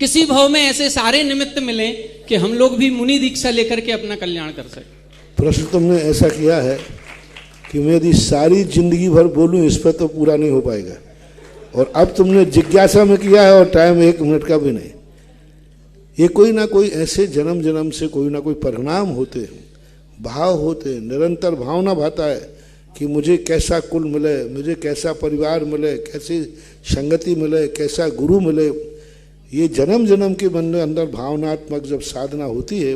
Speaker 18: किसी भाव में ऐसे सारे निमित्त मिले कि हम लोग भी मुनि दीक्षा लेकर के अपना कल्याण कर सकें।
Speaker 4: प्रश्न तुमने ऐसा किया है कि मैं यदि सारी जिंदगी भर बोलूं इस पर तो पूरा नहीं हो पाएगा, और अब तुमने जिज्ञासा में किया है और टाइम 1 मिनट का भी नहीं। ये कोई ना कोई ऐसे जन्म जन्म से कोई ना कोई परिणाम होते हैं, भाव होते हैं, निरंतर भावना भाता है कि मुझे कैसा कुल मिले, मुझे कैसा परिवार मिले, कैसी संगति मिले, कैसा गुरु मिले। ये जन्म जन्म के मन में अंदर भावनात्मक जब साधना होती है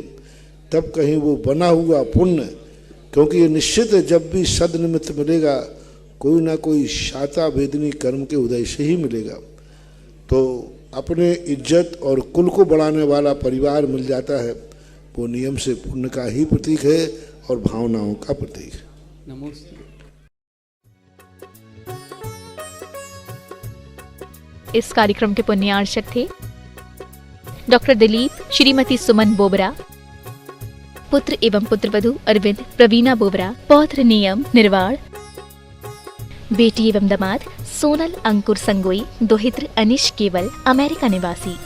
Speaker 4: तब कहीं वो बना हुआ पुण्य, क्योंकि ये निश्चित है जब भी सदनिमित्त मिलेगा कोई ना कोई शाता वेदनी कर्म के उदय से ही मिलेगा। तो अपने इज्जत और कुल को बढ़ाने वाला परिवार मिल जाता है, वो नियम से पुण्य का ही प्रतीक है और भावनाओं का प्रतीक है।
Speaker 18: नमस्ते।
Speaker 2: इस कार्यक्रम के पुण्यार्चक थे डॉक्टर दिलीप, श्रीमती सुमन बोबरा, पुत्र एवं पुत्रवधू अरविंद, प्रवीणा बोबरा, पौत्र नियम निर्वाण, बेटी एवं दामाद सोनल अंकुर संगोई, दोहित्र अनिश केवल, अमेरिका निवासी।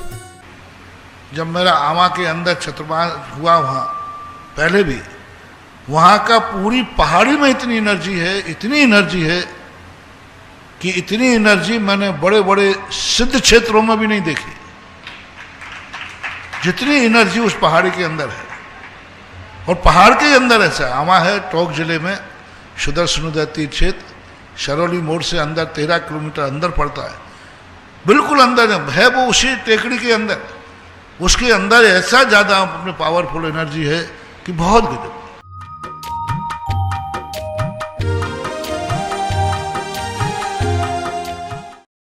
Speaker 1: जब मेरा आमा के अंदर छत्रवास हुआ वहाँ पहले भी, वहाँ का पूरी पहाड़ी में इतनी एनर्जी है कि इतनी एनर्जी मैंने बड़े बड़े सिद्ध क्षेत्रों में भी नहीं देखी, जितनी एनर्जी उस पहाड़ी के अंदर है। और पहाड़ के अंदर ऐसा आमा है, टोंक जिले में सुदर्शन तीर्थ क्षेत्र, शरौली मोड़ से अंदर 13 किलोमीटर अंदर पड़ता है, बिल्कुल अंदर है वो उसी टेकड़ी के अंदर। उसके अंदर ऐसा ज़्यादा अपने पावरफुल एनर्जी है कि बहुत गजब।